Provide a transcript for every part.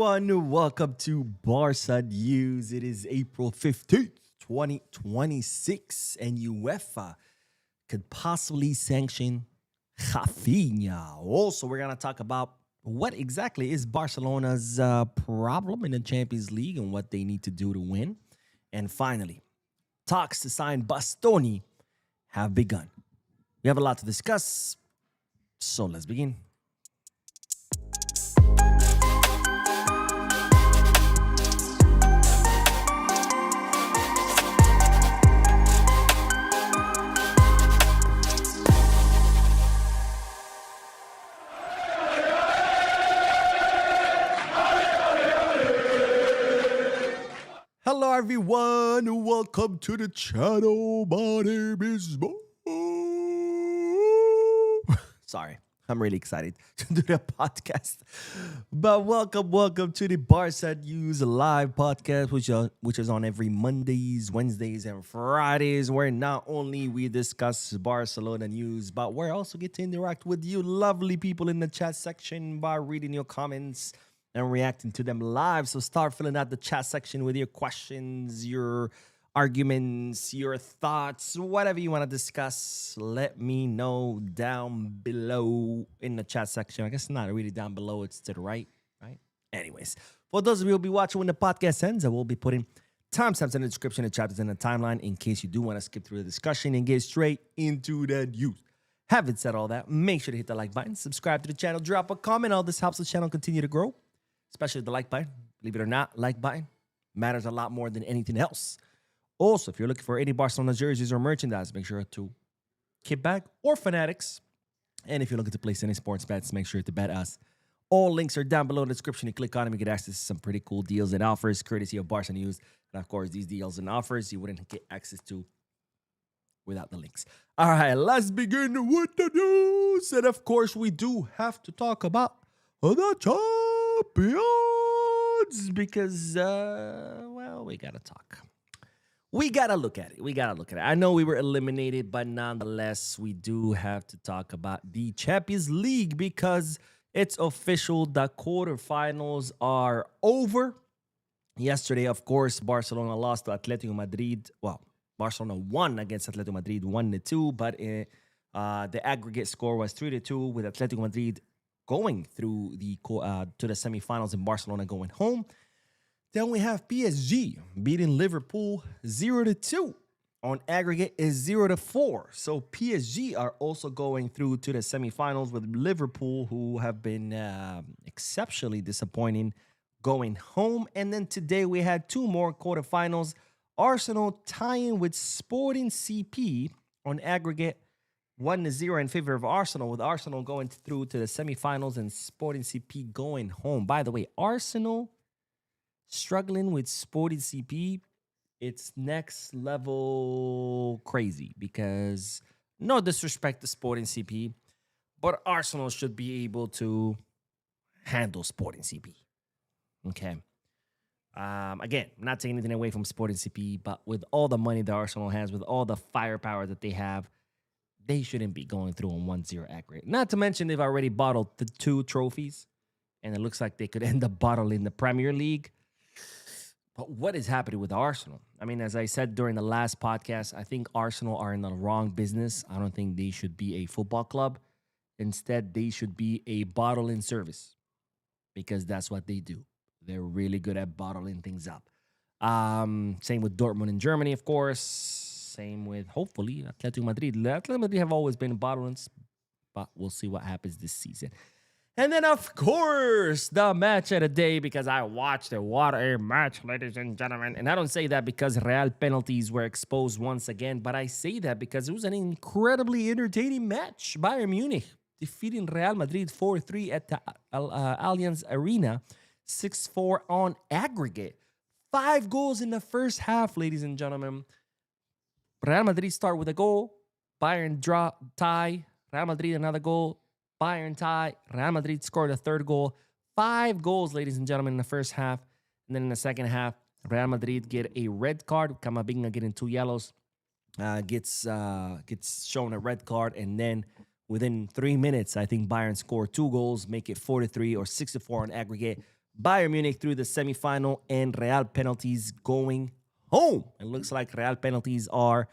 everyone. Welcome to Barça News. It is April 15th, 2026, and UEFA could possibly sanction Raphinha. Also, we're going to talk about what exactly is Barcelona's problem in the Champions League and what they need to do to win. And finally, talks to sign Bastoni have begun. We have a lot to discuss, so let's begin. Hello everyone, welcome to the channel. My name is Mo. Sorry, I'm really excited to do the podcast. But welcome to the Barça News live podcast, which is on every Mondays, Wednesdays, and Fridays, where not only we discuss Barcelona news, but we also get to interact with you lovely people in the chat section by reading your comments and reacting to them live. So start filling out the chat section with your questions, your arguments, your thoughts, whatever you want to discuss. Let me know down below in the chat section. I guess not really down below, it's to the right? Anyways, for those of you who will be watching when the podcast ends, I will be putting timestamps in the description, the chapters in the timeline, in case you do want to skip through the discussion and get straight into the news. Having said all that, make sure to hit the like button, subscribe to the channel, drop a comment. All this helps the channel continue to grow. Especially the like button. Believe it or not, like button matters a lot more than anything else. Also, if you're looking for any Barcelona jerseys or merchandise, make sure to Kickback or Fanatics. And if you're looking to place any sports bets, make sure to bet us. All links are down below in the description. You click on them, you get access to some pretty cool deals and offers, courtesy of Barça News. And of course, these deals and offers you wouldn't get access to without the links. All right, let's begin with the news. And of course, we do have to talk about the champions because, we got to talk. We got to look at it. I know we were eliminated, but nonetheless, we do have to talk about the Champions League because it's official. The quarterfinals are over. Yesterday, of course, Barcelona lost to Atletico Madrid. Well, Barcelona won against Atletico Madrid 1-2, but the aggregate score was 3-2 with Atletico Madrid going through to the semifinals and Barcelona going home. Then we have PSG beating Liverpool 0-2. On aggregate is 0-4. So PSG are also going through to the semifinals with Liverpool, who have been exceptionally disappointing going home. And then today we had two more quarterfinals. Arsenal tying with Sporting CP on aggregate 1-0 in favor of Arsenal, with Arsenal going through to the semifinals and Sporting CP going home. By the way, Arsenal struggling with Sporting CP, it's next level crazy because no disrespect to Sporting CP, but Arsenal should be able to handle Sporting CP. Okay. Again, not taking anything away from Sporting CP, but with all the money that Arsenal has, with all the firepower that they have, they shouldn't be going through on 1-0 aggregate. Not to mention they've already bottled the 2 trophies, and it looks like they could end up bottling the Premier League. But what is happening with Arsenal? I mean, as I said during the last podcast, I think Arsenal are in the wrong business. I don't think they should be a football club. Instead, they should be a bottling service because that's what they do. They're really good at bottling things up. Same with Dortmund in Germany, of course. Same with, hopefully, Atletico Madrid. Atletico Madrid have always been bottlings, but we'll see what happens this season. And then, of course, the match of the day, because I watched it. What a match, ladies and gentlemen. And I don't say that because Real penalties were exposed once again, but I say that because it was an incredibly entertaining match. Bayern Munich defeating Real Madrid 4-3 at the Allianz Arena, 6-4 on aggregate. 5 goals in the first half, ladies and gentlemen. Real Madrid start with a goal. Bayern tie. Real Madrid another goal. Bayern tie. Real Madrid scored a third goal. 5 goals, ladies and gentlemen, in the first half. And then in the second half, Real Madrid get a red card. Camavinga getting 2 yellows. Gets shown a red card. And then within 3 minutes, I think Bayern scored 2 goals, make it 4-3 or 6-4 on aggregate. Bayern Munich through the semifinal and Real penalties going home. It looks like Real penalties are,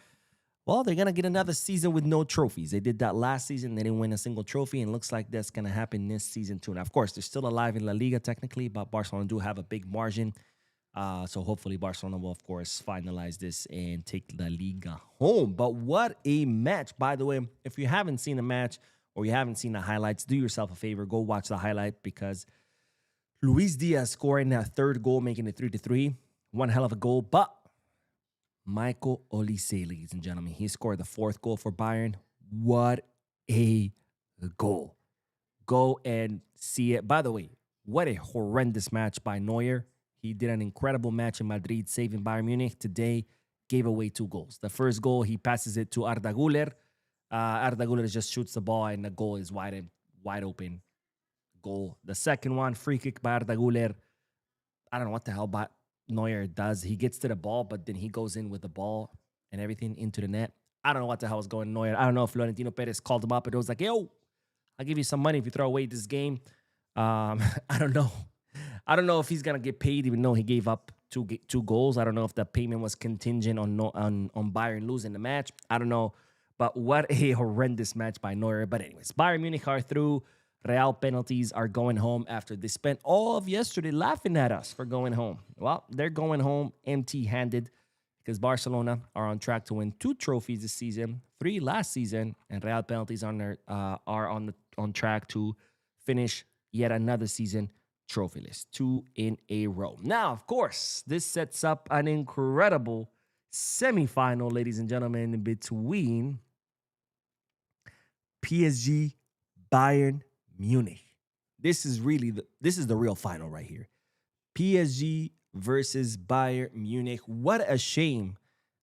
well, they're going to get another season with no trophies. They did that last season. They didn't win a single trophy, and it looks like that's going to happen this season too. Now, of course, they're still alive in La Liga technically, but Barcelona do have a big margin. So hopefully Barcelona will, of course, finalize this and take La Liga home. But what a match. By the way, if you haven't seen the match or you haven't seen the highlights, do yourself a favor. Go watch the highlight because Luis Diaz scoring that third goal, making it 3-3. One hell of a goal. But Michael Olise, ladies and gentlemen, he scored the fourth goal for Bayern. What a goal. Go and see it. By the way, what a horrendous match by Neuer. He did an incredible match in Madrid, saving Bayern Munich. Today, gave away 2 goals. The first goal, he passes it to Arda Güler. Arda Güler just shoots the ball, and the goal is wide open goal. The second one, free kick by Arda Güler. I don't know what the hell Neuer does. He gets to the ball, but then he goes in with the ball and everything into the net. I don't know what the hell is going on Neuer. I don't know if Florentino Perez called him up and it was like, yo, I'll give you some money if you throw away this game. I don't know. I don't know if he's going to get paid even though he gave up two goals. I don't know if the payment was contingent on Bayern losing the match. I don't know. But what a horrendous match by Neuer. But anyways, Bayern Munich are through. Real penalties are going home after they spent all of yesterday laughing at us for going home. Well, they're going home empty-handed because Barcelona are on track to win 2 trophies this season, 3 last season, and Real penalties are on track to finish yet another season trophyless, 2 in a row. Now, of course, this sets up an incredible semifinal, ladies and gentlemen, between PSG, Bayern Munich. This is the real final right here. PSG versus Bayern Munich. What a shame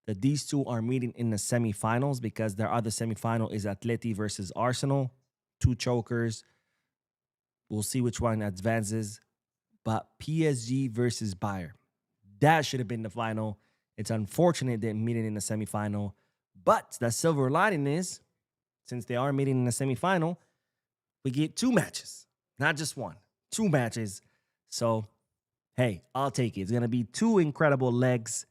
that these two are meeting in the semifinals because their other semifinal is Atleti versus Arsenal. 2 chokers. We'll see which one advances. But PSG versus Bayern. That should have been the final. It's unfortunate they're meeting in the semifinal. But the silver lining is, since they are meeting in the semifinal, we get 2 matches. Not just 1. 2 matches. So, hey, I'll take it. It's going to be 2 incredible legs.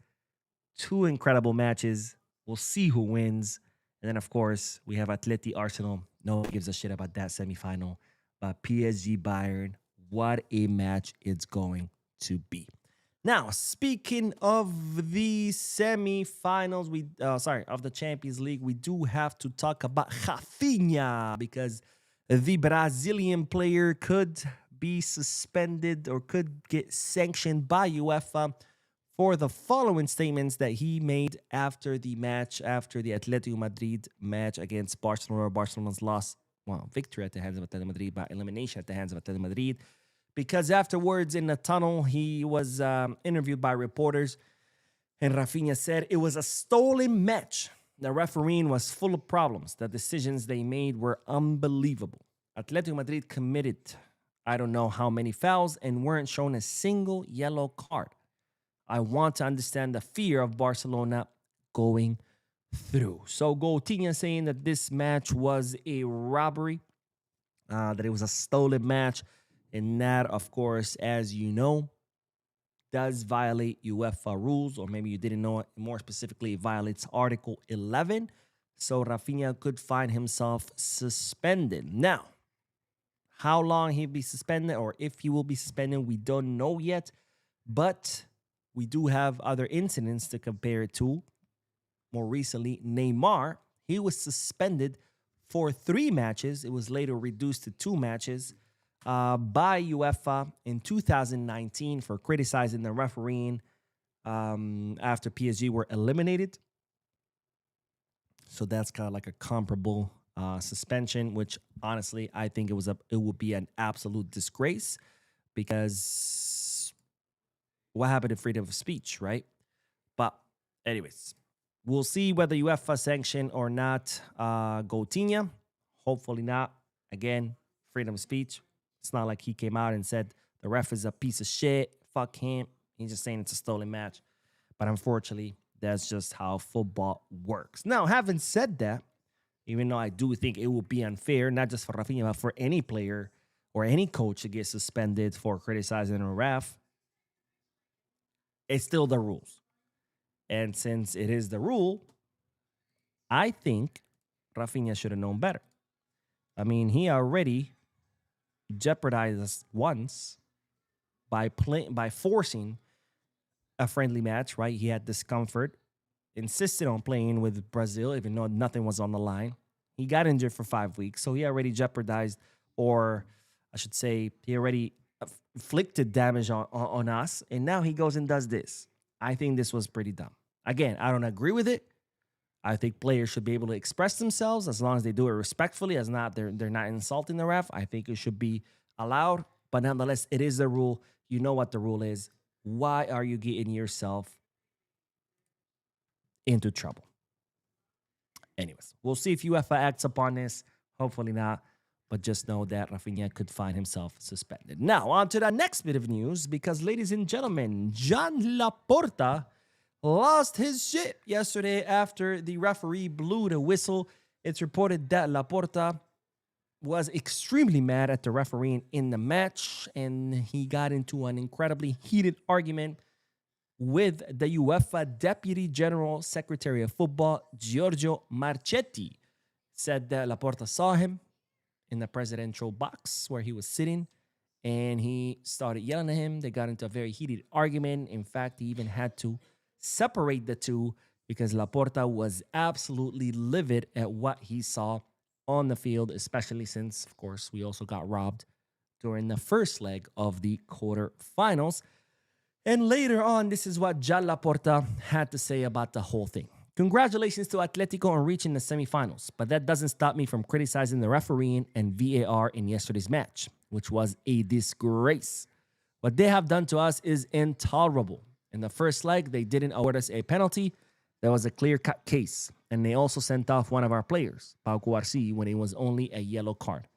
2 incredible matches. We'll see who wins. And then, of course, we have Atleti Arsenal. No one gives a shit about that semifinal. But PSG Bayern, what a match it's going to be. Now, speaking of the semifinals, of the Champions League, we do have to talk about Raphinha because the Brazilian player could be suspended or could get sanctioned by UEFA for the following statements that he made after the match, after the Atletico Madrid match against Barcelona. Barcelona's loss, victory at the hands of Atletico Madrid, but elimination at the hands of Atletico Madrid. Because afterwards in the tunnel, he was interviewed by reporters, and Raphinha said it was a stolen match. The refereeing was full of problems. The decisions they made were unbelievable. Atletico Madrid committed I don't know how many fouls and weren't shown a single yellow card. I want to understand the fear of Barcelona going through. So Coutinho saying that this match was a robbery, that it was a stolen match, and that, of course, as you know, does violate UEFA rules, or maybe you didn't know it. More specifically, it violates Article 11. So Raphinha could find himself suspended. Now, how long he'll be suspended or if he will be suspended, we don't know yet. But we do have other incidents to compare it to. More recently, Neymar, he was suspended for 3 matches. It was later reduced to 2 matches by UEFA in 2019 for criticizing the refereeing after PSG were eliminated. So that's kind of like a comparable suspension, which honestly I think it would be an absolute disgrace, because what happened to freedom of speech, right? But anyways, we'll see whether UEFA sanction or not Coutinho. Hopefully not. Again, freedom of speech. It's not like he came out and said the ref is a piece of shit. Fuck him. He's just saying it's a stolen match. But unfortunately, that's just how football works. Now, having said that, even though I do think it would be unfair, not just for Raphinha, but for any player or any coach to get suspended for criticizing a ref, it's still the rules. And since it is the rule, I think Raphinha should have known better. I mean, he already jeopardized us once by forcing a friendly match, right? He had discomfort, insisted on playing with Brazil, even though nothing was on the line. He got injured for 5 weeks, so he already jeopardized, or I should say, he already inflicted damage on us, and now he goes and does this. I think this was pretty dumb. Again, I don't agree with it. I think players should be able to express themselves as long as they do it respectfully, as not they're not insulting the ref. I think it should be allowed, but nonetheless, it is the rule. You know what the rule is. Why are you getting yourself into trouble? Anyways, we'll see if UEFA acts upon this. Hopefully not. But just know that Raphinha could find himself suspended. Now, on to the next bit of news, because, ladies and gentlemen, Joan Laporta lost his shit yesterday after the referee blew the whistle. It's reported that Laporta was extremely mad at the referee in the match, and he got into an incredibly heated argument with the UEFA Deputy General Secretary of Football, Giorgio Marchetti. Said that Laporta saw him in the presidential box where he was sitting, and he started yelling at him. They got into a very heated argument. In fact, he even had to separate the two because Laporta was absolutely livid at what he saw on the field, especially since, of course, we also got robbed during the first leg of the quarterfinals. And later on, this is what Joan Laporta had to say about the whole thing. Congratulations to Atletico on reaching the semifinals, but that doesn't stop me from criticizing the refereeing and VAR in yesterday's match, which was a disgrace. What they have done to us is intolerable. In the first leg, they didn't award us a penalty. There was a clear-cut case, and they also sent off one of our players, Pau Cuarci, when it was only a yellow card.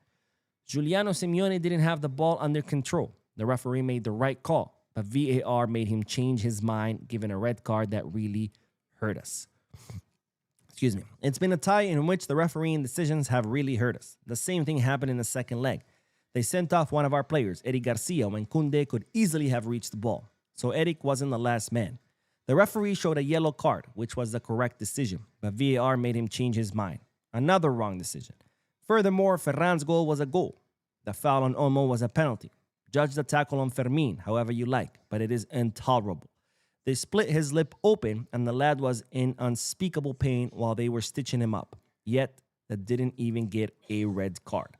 Giuliano Simeone didn't have the ball under control. The referee made the right call, but VAR made him change his mind, giving a red card that really hurt us. Excuse me. It's been a tie in which the refereeing decisions have really hurt us. The same thing happened in the second leg. They sent off one of our players, Eric Garcia, when Koundé could easily have reached the ball. So Eric wasn't the last man. The referee showed a yellow card, which was the correct decision, but VAR made him change his mind. Another wrong decision. Furthermore, Ferran's goal was a goal. The foul on Olmo was a penalty. Judge the tackle on Fermin, however you like, but it is intolerable. They split his lip open, and the lad was in unspeakable pain while they were stitching him up. Yet, that didn't even get a red card.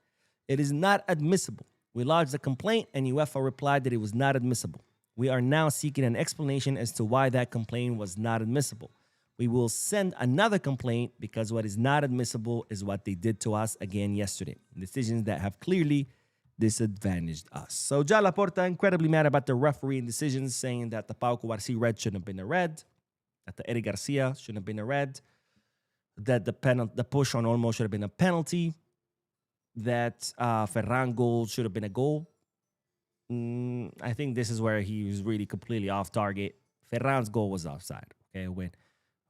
It is not admissible. We lodged a complaint, and UEFA replied that it was not admissible. We are now seeking an explanation as to why that complaint was not admissible. We will send another complaint because what is not admissible is what they did to us again yesterday. Decisions that have clearly disadvantaged us. So Joan Laporta incredibly mad about the refereeing decisions, saying that the Pau Cuarci red shouldn't have been a red, that the Eric Garcia shouldn't have been a red, that the push on Olmo should have been a penalty, that Ferran goal should have been a goal. I think this is where he was really completely off target. Ferran's goal was offside. Okay,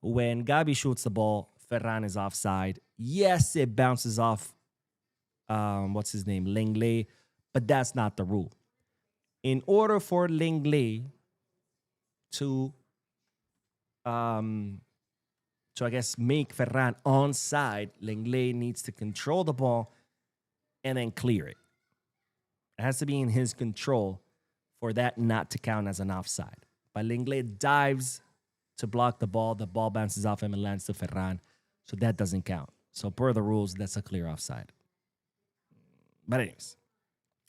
when Gabi shoots the ball, Ferran is offside. Yes, it bounces off. What's his name? Lenglet. But that's not the rule. In order for Lenglet to I guess make Ferran onside, Lenglet needs to control the ball and then clear it. It has to be in his control for that not to count as an offside. But Lenglet dives to block the ball bounces off him and lands to Ferran, so that doesn't count. So per the rules, that's a clear offside. But anyways,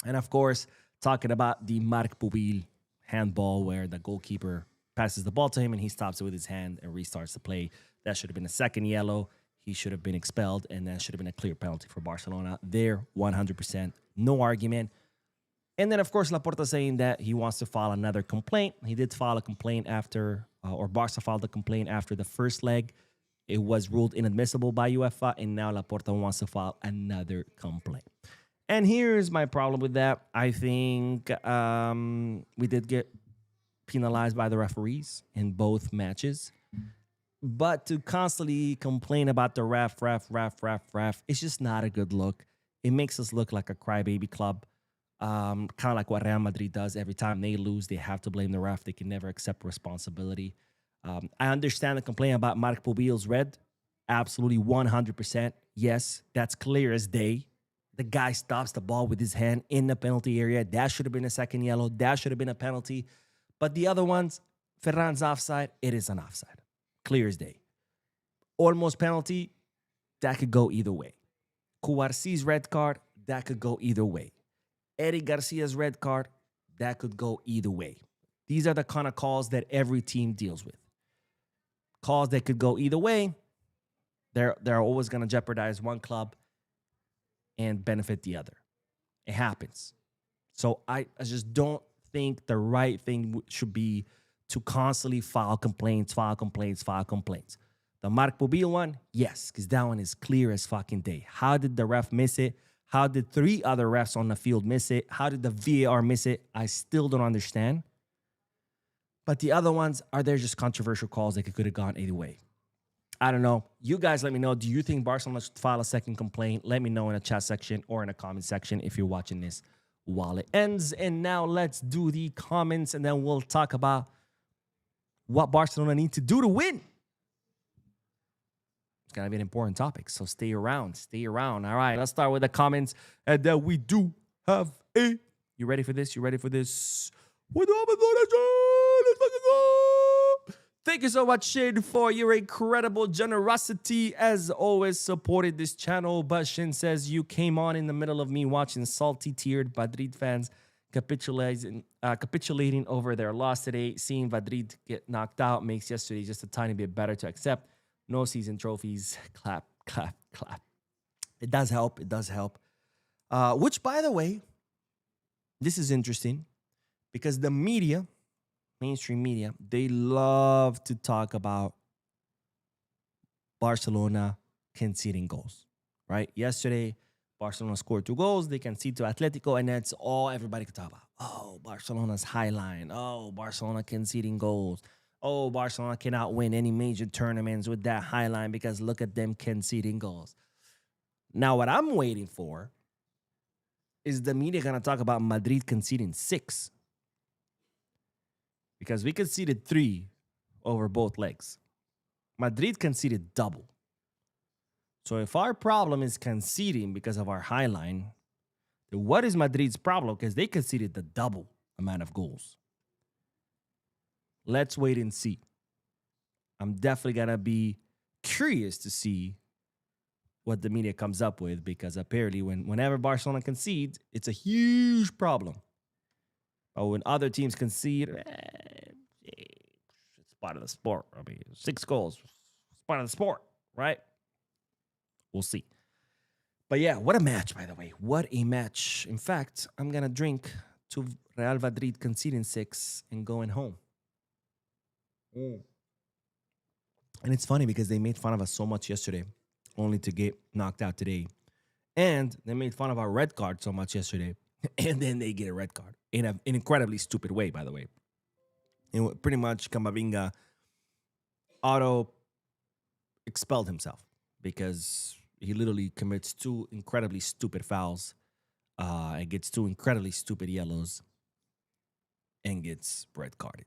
and of course, talking about the Marc Pubil handball where the goalkeeper passes the ball to him and he stops it with his hand and restarts the play. That should have been a second yellow. He should have been expelled, and that should have been a clear penalty for Barcelona. There, 100%, no argument. And then, of course, Laporta saying that he wants to file another complaint. He did file a complaint after, or Barca filed a complaint after the first leg. It was ruled inadmissible by UEFA, and now Laporta wants to file another complaint. And here's my problem with that. I think we did get penalized by the referees in both matches. But to constantly complain about the ref, it's just not a good look. It makes us look like a crybaby club. Kind of like what Real Madrid does. Every time they lose, they have to blame the ref. They can never accept responsibility. I understand the complaint about Marc Pobil's red. Absolutely 100%. Yes, that's clear as day. The guy stops the ball with his hand in the penalty area. That should have been a second yellow. That should have been a penalty. But the other ones, Ferran's offside, it is an offside. Clear as day. Almost penalty, that could go either way. Cuarci's red card, that could go either way. Eddie Garcia's red card, that could go either way. These are the kind of calls that every team deals with. Calls that could go either way. They're always going to jeopardize one club and benefit the other. It happens. So I just don't think the right thing should be to constantly file complaints. The Marc Pobil one, yes, because that one is clear as fucking day. How did the ref miss it? How did 3 other refs on the field miss it? How did the VAR miss it? I still don't understand. But the other ones, are there just controversial calls that could have gone either way? I don't know. You guys let me know. Do you think Barcelona should file a second complaint? Let me know in the chat section or in the comment section if you're watching this while it ends. And now let's do the comments, and then we'll talk about what Barcelona need to do to win. It's going to be an important topic, so stay around. Stay around. All right, let's start with the comments. And then we do have a... You ready for this? You ready for this? Let's fucking go! Thank you so much, Shane, for your incredible generosity. As always, supported this channel. But Shin says, you came on in the middle of me watching salty-teared Madrid fans capitulating over their loss today. Seeing Madrid get knocked out makes yesterday just a tiny bit better to accept. No season trophies. Clap, clap, clap. It does help. It does help. Which, by the way, this is interesting because the media, mainstream media, they love to talk about Barcelona conceding goals, right? Yesterday, Barcelona scored 2 goals. They concede to Atletico, and that's all everybody could talk about. Oh, Barcelona's high line. Oh, Barcelona conceding goals. Oh, Barcelona cannot win any major tournaments with that high line because look at them conceding goals. Now, what I'm waiting for is the media going to talk about Madrid conceding 6. Because we conceded 3 over both legs. Madrid conceded double. So if our problem is conceding because of our high line, then what is Madrid's problem? Because they conceded the double amount of goals. Let's wait and see. I'm definitely going to be curious to see what the media comes up with, because apparently whenever Barcelona concedes, it's a huge problem. But when other teams concede, it's part of the sport. I mean, 6 goals, it's part of the sport, right? We'll see. But yeah, what a match, by the way. What a match. In fact, I'm going to drink to Real Madrid conceding 6 and going home. And it's funny because they made fun of us so much yesterday, only to get knocked out today. And they made fun of our red card so much yesterday, and then they get a red card in an incredibly stupid way, by the way. And pretty much Camavinga expelled himself because he literally commits 2 incredibly stupid fouls and gets 2 incredibly stupid yellows and gets red carded.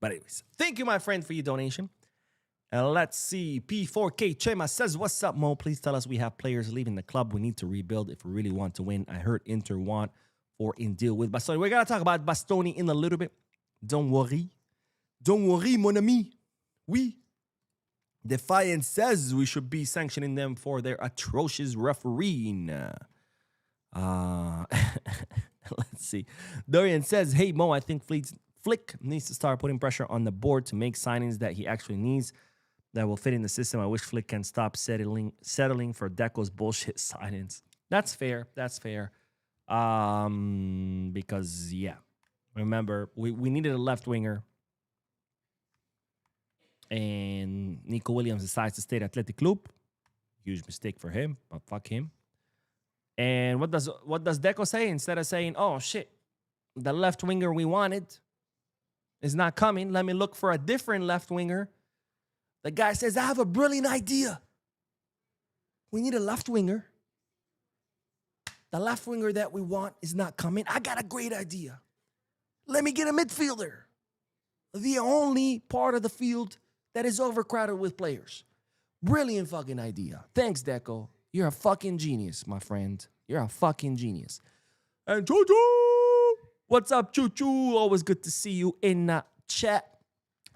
But anyways, thank you, my friend, for your donation. And let's see. P4K Chema says, what's up, Mo? Please tell us we have players leaving the club. We need to rebuild if we really want to win. I heard Inter want or in deal with Bastoni. We're going to talk about Bastoni in a little bit. Don't worry. Don't worry, mon ami. Oui. Defiance says we should be sanctioning them for their atrocious refereeing. Let's see. Dorian says, hey, Mo, I think Flick needs to start putting pressure on the board to make signings that he actually needs that will fit in the system. I wish Flick can stop settling for Deco's bullshit signings. That's fair. That's fair. Because, yeah, remember, we needed a left winger. And Nico Williams decides to stay at Athletic Club. Huge mistake for him, but fuck him. And what does Deco say? Instead of saying, oh, shit, the left winger we wanted is not coming. Let me look for a different left winger. The guy says, I have a brilliant idea. We need a left winger The left winger that we want is not coming. I got a great idea. Let me get a midfielder. The only part of the field that is overcrowded with players. Brilliant fucking idea. Thanks, Deco. You're a fucking genius, my friend. You're a fucking genius. And Choo Choo! What's up, Choo Choo? Always good to see you in the chat.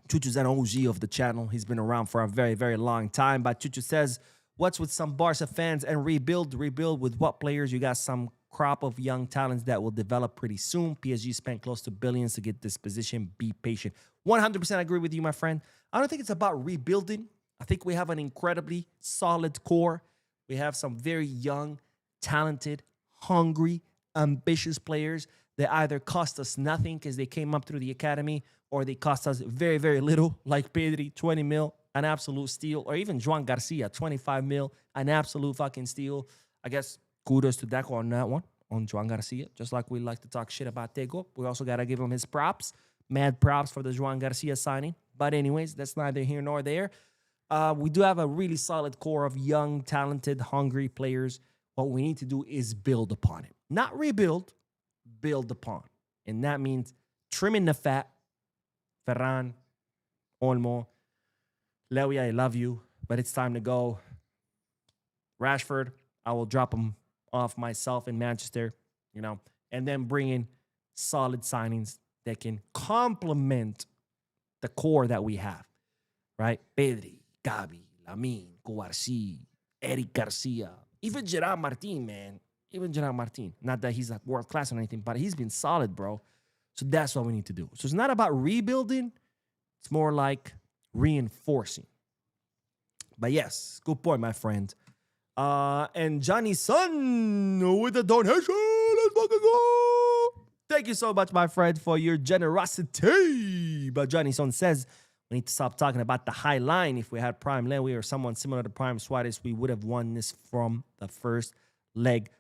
Choo Choo's an OG of the channel. He's been around for a very, very long time. But Choo Choo says, what's with some Barca fans and rebuild? Rebuild with what players? You got some crop of young talents that will develop pretty soon. PSG spent close to billions to get this position. Be patient. 100% agree with you, my friend. I don't think it's about rebuilding. I think we have an incredibly solid core. We have some very young, talented, hungry, ambitious players that either cost us nothing because they came up through the academy, or they cost us very, very little, like Pedri, 20 mil, an absolute steal, or even Joan Garcia, 25 mil, an absolute fucking steal. I guess kudos to Deco on that one, on Joan Garcia. Just like we like to talk shit about Tego, we also got to give him his props. Mad props for the Joan Garcia signing. But anyways, that's neither here nor there. We do have a really solid core of young, talented, hungry players. What we need to do is build upon it. Not rebuild, build upon. And that means trimming the fat. Ferran, Olmo, Lewy, I love you, but it's time to go. Rashford, I will drop him off myself in Manchester, and then bring in solid signings that can complement the core that we have, right? Pedri, Gavi, Lamine, Kouarsi, Eric Garcia, even Gerard Martin, man. Even Gerard Martin. Not that he's like world class or anything, but he's been solid, bro. So that's what we need to do. So it's not about rebuilding. It's more like reinforcing. But yes, good point, my friend. And Johnny Son with the donation. Let's fucking go. Thank you so much, my friend, for your generosity. But Johnny Son says we need to stop talking about the high line. If we had Prime Lewy or someone similar to Prime Suarez, we would have won this from the first leg.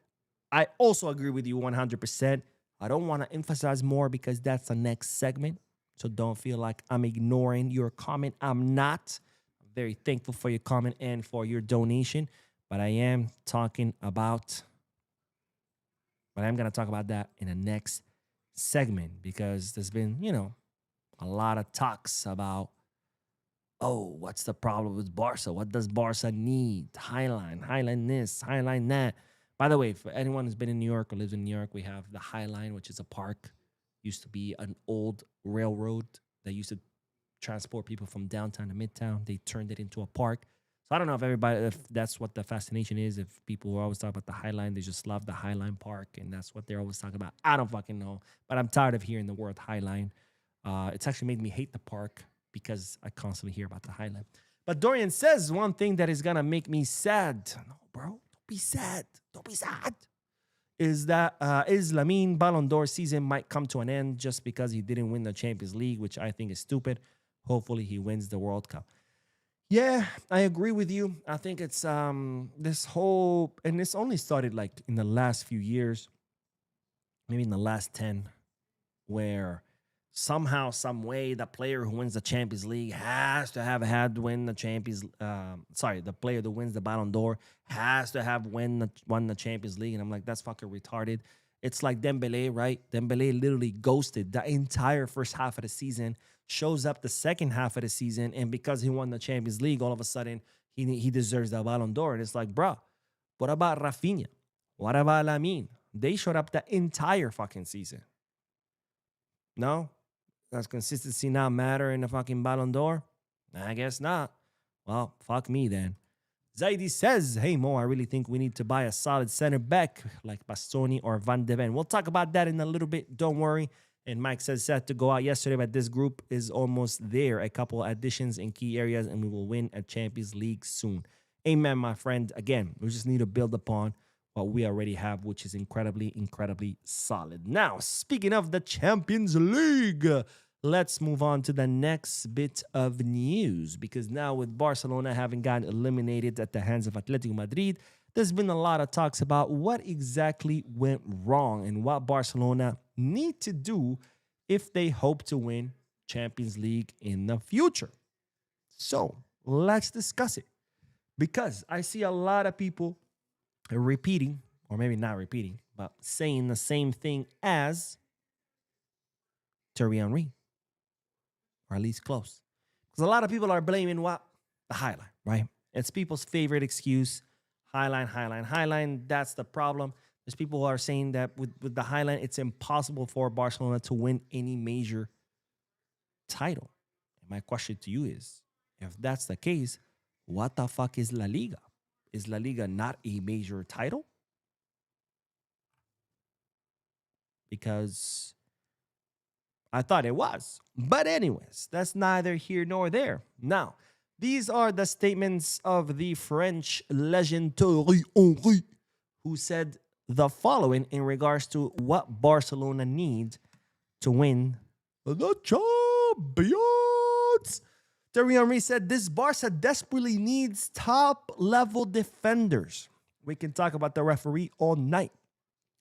I also agree with you 100%. I don't want to emphasize more because that's the next segment. So don't feel like I'm ignoring your comment. I'm not. I'm very thankful for your comment and for your donation. But I am talking about, but I'm going to talk about that in the next segment because there's been, a lot of talks about, oh, what's the problem with Barca? What does Barca need? Highline this, highline that. By the way, for anyone who's been in New York or lives in New York, we have the High Line, which is a park. Used to be an old railroad that used to transport people from downtown to midtown. They turned it into a park. So I don't know if that's what the fascination is. If people who always talk about the High Line, they just love the High Line Park, and that's what they're always talking about. I don't fucking know, but I'm tired of hearing the word High Line. It's actually made me hate the park because I constantly hear about the High Line. But Dorian says one thing that is going to make me sad. No, bro, don't be sad. Don't be sad. Is that Lamine Ballon d'Or season might come to an end just because he didn't win the Champions League, which I think is stupid. Hopefully he wins the World Cup. Yeah, I agree with you. I think it's this whole, and this only started like in the last few years, maybe in the last 10, where somehow, some way, the player who wins the Champions League has to have had win the the player that wins the Ballon d'Or has to have won the Champions League. And I'm like, that's fucking retarded. It's like Dembele, right? Dembele literally ghosted the entire first half of the season, shows up the second half of the season, and because he won the Champions League, all of a sudden, he deserves the Ballon d'Or. And it's like, bro, what about Raphinha? What about Lamine? They showed up the entire fucking season. No? Does consistency not matter in the fucking Ballon d'Or? I guess not. Well, fuck me then. Zaidi says, hey, Mo, I really think we need to buy a solid center back like Bastoni or Van de Ven. We'll talk about that in a little bit. Don't worry. And Mike says set to go out yesterday, but this group is almost there. A couple additions in key areas, and we will win a Champions League soon. Amen, my friend. Again, we just need to build upon what we already have, which is incredibly, incredibly solid. Now, speaking of the Champions League, let's move on to the next bit of news, because now with Barcelona having gotten eliminated at the hands of Atletico Madrid, there's been a lot of talks about what exactly went wrong and what Barcelona need to do if they hope to win Champions League in the future. So let's discuss it, because I see a lot of people repeating, or maybe not repeating, but saying the same thing as Thierry Henry, or at least close. Because a lot of people are blaming what? The highline, right? It's people's favorite excuse. Highline. That's the problem. There's people who are saying that with the highline, it's impossible for Barcelona to win any major title. And my question to you is, if that's the case, what the fuck is La Liga? Is La Liga not a major title? Because I thought it was. But anyways, that's neither here nor there. Now, these are the statements of the French legend Thierry Henry, who said the following in regards to what Barcelona needs to win the champions. Thierry Henry said this Barca desperately needs top-level defenders. We can talk about the referee all night,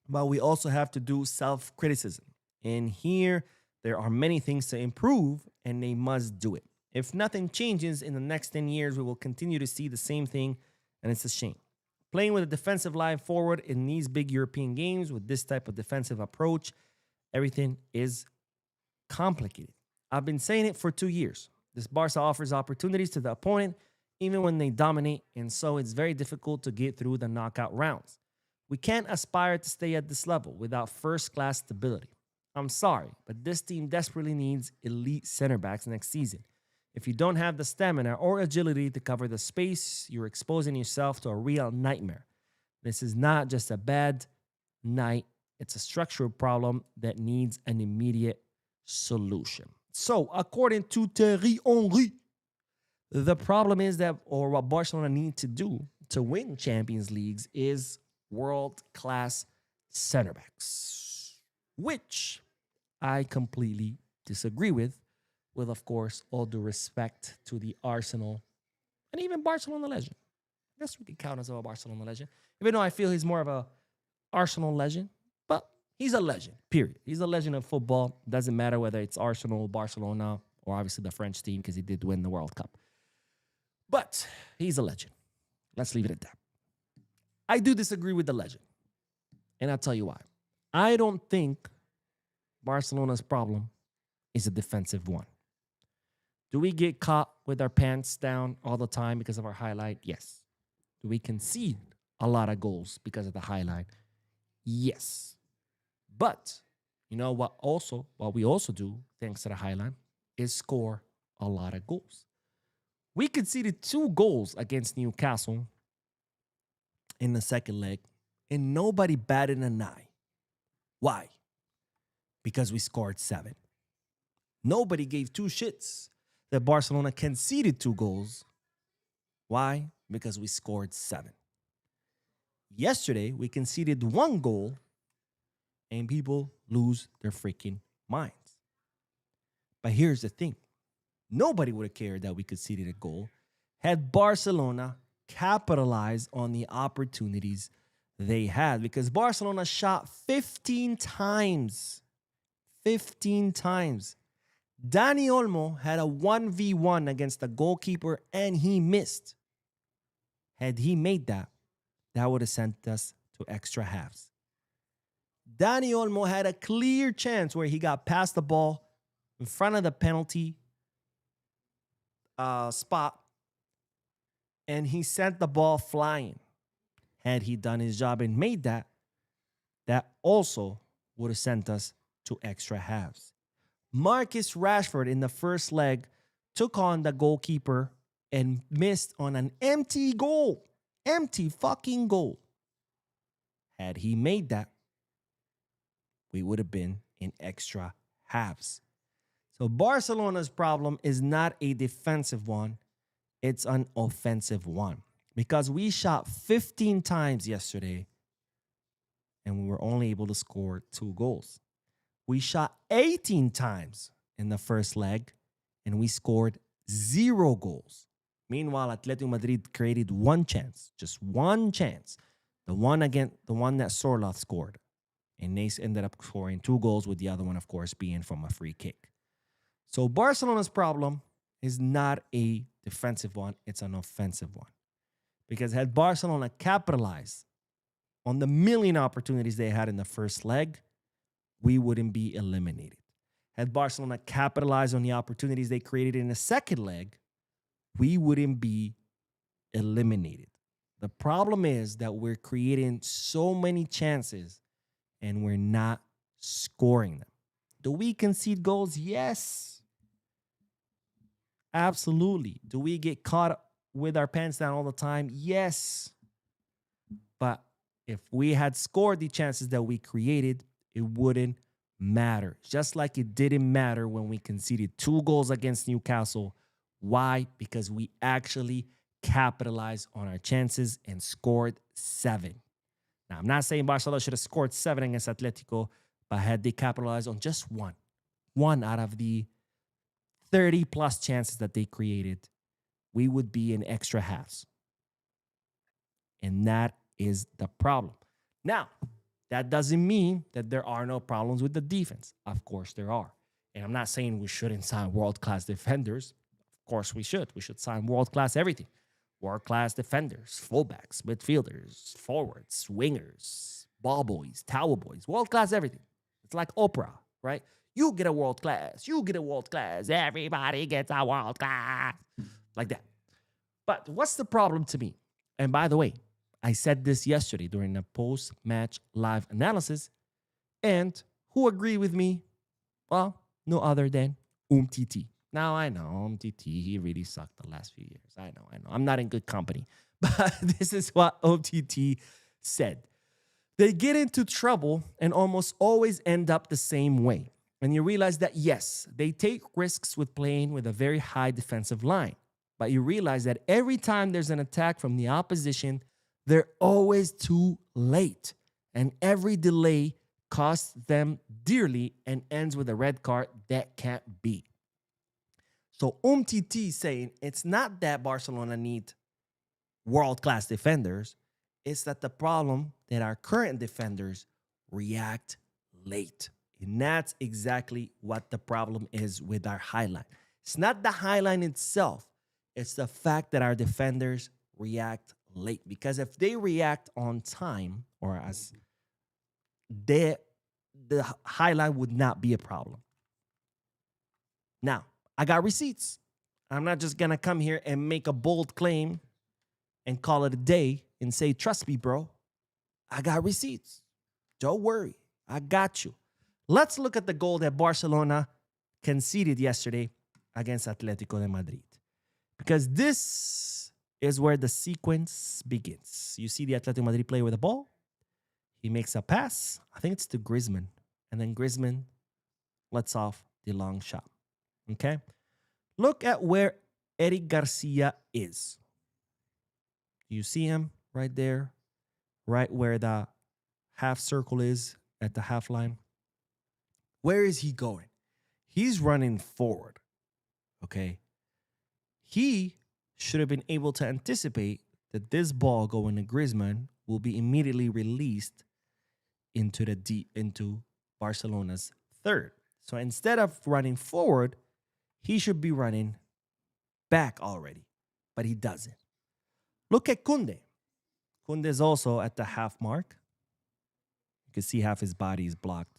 but we also have to do self-criticism. And here, there are many things to improve, and they must do it. If nothing changes in the next 10 years, we will continue to see the same thing, and it's a shame. Playing with a defensive line forward in these big European games with this type of defensive approach, everything is complicated. I've been saying it for 2 years. This Barca offers opportunities to the opponent even when they dominate, and so it's very difficult to get through the knockout rounds. We can't aspire to stay at this level without first-class stability. I'm sorry, but this team desperately needs elite center backs next season. If you don't have the stamina or agility to cover the space, you're exposing yourself to a real nightmare. This is not just a bad night. It's a structural problem that needs an immediate solution. So, according to Thierry Henry, the problem is that, or what Barcelona need to do to win Champions Leagues is world-class center backs, which I completely disagree with, of course, all due respect to the Arsenal and even Barcelona legend. I guess we can count as a Barcelona legend, even though I feel he's more of a Arsenal legend, but he's a legend, period. He's a legend of football. Doesn't matter whether it's Arsenal, Barcelona, or obviously the French team because he did win the World Cup. But he's a legend. Let's leave it at that. I do disagree with the legend, and I'll tell you why. I don't think Barcelona's problem is a defensive one. Do we get caught with our pants down all the time because of our highlight? Yes. Do we concede a lot of goals because of the highlight? Yes. But you know what we also do, thanks to the highlight, is score a lot of goals. We conceded 2 goals against Newcastle in the second leg, and nobody batted an eye. Why? Because we scored 7. Nobody gave 2 shits that Barcelona conceded 2 goals. Why? Because we scored 7. Yesterday, we conceded 1 goal, and people lose their freaking minds. But here's the thing. Nobody would have cared that we conceded a goal had Barcelona capitalized on the opportunities they had, because Barcelona shot 15 times. 15 times. Dani Olmo had a 1v1 against the goalkeeper and he missed. Had he made that, that would have sent us to extra halves. Dani Olmo had a clear chance where he got past the ball in front of the penalty spot and he sent the ball flying. Had he done his job and made that, that also would have sent us to extra halves. Marcus Rashford in the first leg took on the goalkeeper and missed on an empty goal. Empty fucking goal. Had he made that, we would have been in extra halves. So Barcelona's problem is not a defensive one. It's an offensive one. Because we shot 15 times yesterday and we were only able to score 2 goals. We shot 18 times in the first leg and we scored 0 goals. Meanwhile, Atletico Madrid created 1 chance, just 1 chance. The one that Sorloth scored. And they ended up scoring 2 goals, with the other one, of course, being from a free kick. So Barcelona's problem is not a defensive one, it's an offensive one. Because had Barcelona capitalized on the million opportunities they had in the first leg, we wouldn't be eliminated. Had Barcelona capitalized on the opportunities they created in the second leg, we wouldn't be eliminated. The problem is that we're creating so many chances and we're not scoring them. Do we concede goals? Yes. Absolutely. Do we get caught with our pants down all the time? Yes. But if we had scored the chances that we created, it wouldn't matter. Just like it didn't matter when we conceded 2 goals against Newcastle. Why? Because we actually capitalized on our chances and scored 7. Now, I'm not saying Barcelona should have scored 7 against Atletico, but had they capitalized on just one out of the 30-plus chances that they created, we would be in extra halves. And that is the problem. Now, that doesn't mean that there are no problems with the defense. Of course there are. And I'm not saying we shouldn't sign world-class defenders. Of course we should. We should sign world-class everything. World-class defenders, fullbacks, midfielders, forwards, wingers, ball boys, towel boys, world-class everything. It's like Oprah, right? You get a world-class. You get a world-class. Everybody gets a world-class. Like that. But what's the problem to me? And by the way, I said this yesterday during the post-match live analysis. And who agreed with me? Well, no other than Umtiti. Now, I know Umtiti, he really sucked the last few years. I know. I'm not in good company. But this is what Umtiti said. They get into trouble and almost always end up the same way. And you realize that, yes, they take risks with playing with a very high defensive line. But you realize that every time there's an attack from the opposition, they're always too late. And every delay costs them dearly and ends with a red card. That can't be. So Umtiti saying it's not that Barcelona need world-class defenders. It's that the problem that our current defenders react late. And that's exactly what the problem is with our highline. It's not the highline itself. It's the fact that our defenders react late. Because if they react on time, or as the highline would not be a problem. Now, I got receipts. I'm not just going to come here and make a bold claim and call it a day and say, trust me, bro. I got receipts. Don't worry. I got you. Let's look at the goal that Barcelona conceded yesterday against Atletico de Madrid. Because this is where the sequence begins. You see the Atletico Madrid player with the ball. He makes a pass. I think it's to Griezmann. And then Griezmann lets off the long shot. Okay? Look at where Eric Garcia is. You see him right there? Right where the half circle is at the half line. Where is he going? He's running forward. Okay? He should have been able to anticipate that this ball going to Griezmann will be immediately released into Barcelona's third. So instead of running forward, he should be running back already, but he doesn't. Look at Koundé. Koundé is also at the half mark. You can see half his body is blocked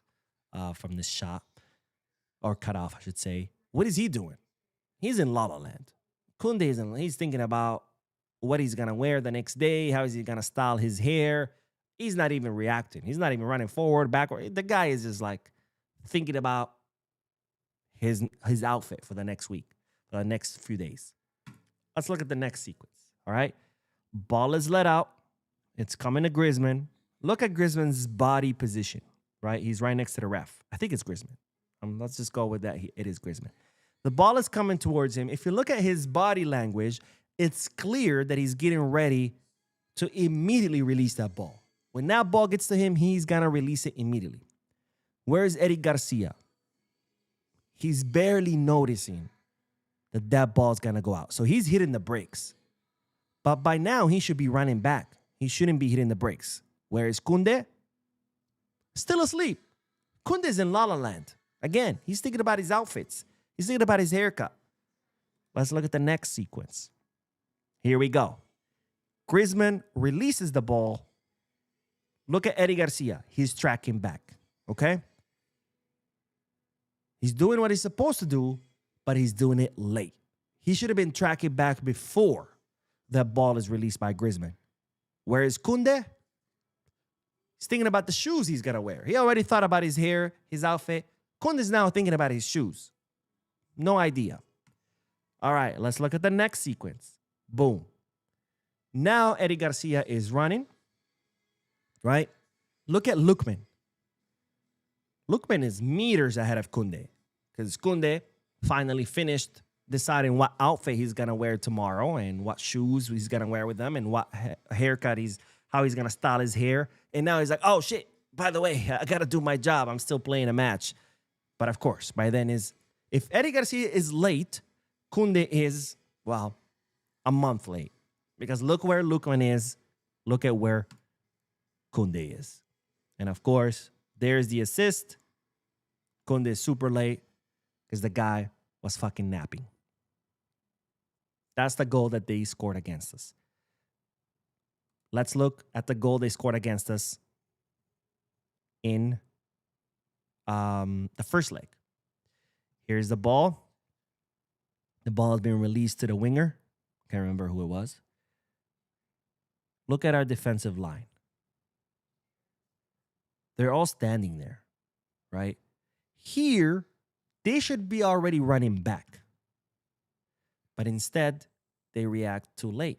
from this shot, or cut off, I should say. What is he doing? He's in La La Land. Koundé he's thinking about what he's going to wear the next day, how is he going to style his hair. He's not even reacting. He's not even running forward, backward. The guy is just like thinking about his outfit for the next week, for the next few days. Let's look at the next sequence, all right? Ball is let out. It's coming to Griezmann. Look at Griezmann's body position, right? He's right next to the ref. I think it's Griezmann. Let's just go with that. It is Griezmann. The ball is coming towards him. If you look at his body language, it's clear that he's getting ready to immediately release that ball. When that ball gets to him, he's going to release it immediately. Where's Eric Garcia? He's barely noticing that that ball's going to go out. So he's hitting the brakes. But by now, he should be running back. He shouldn't be hitting the brakes. Whereas Koundé? Still asleep. Koundé's in La La Land. Again, he's thinking about his outfits. He's thinking about his haircut. Let's look at the next sequence. Here we go. Griezmann releases the ball. Look at Eddie Garcia. He's tracking back, okay? He's doing what he's supposed to do, but he's doing it late. He should have been tracking back before that ball is released by Griezmann. Whereas Koundé, he's thinking about the shoes he's going to wear. He already thought about his hair, his outfit. Koundé's now thinking about his shoes. No idea. All right, let's look at the next sequence. Boom. Now Eddie Garcia is running, right? Look at Lookman. Lookman is meters ahead of Koundé because Koundé finally finished deciding what outfit he's going to wear tomorrow and what shoes he's going to wear with them and what haircut how he's going to style his hair. And now he's like, oh, shit, by the way, I got to do my job. I'm still playing a match. But, of course, by then if Eddie Garcia is late, Koundé is, well, a month late. Because look where Lookman is. Look at where Koundé is. And, of course, there's the assist. Koundé is super late because the guy was fucking napping. That's the goal that they scored against us. Let's look at the goal they scored against us in the first leg. Here's the ball. The ball has been released to the winger. Can't remember who it was. Look at our defensive line. They're all standing there, right? Here, they should be already running back. But instead, they react too late.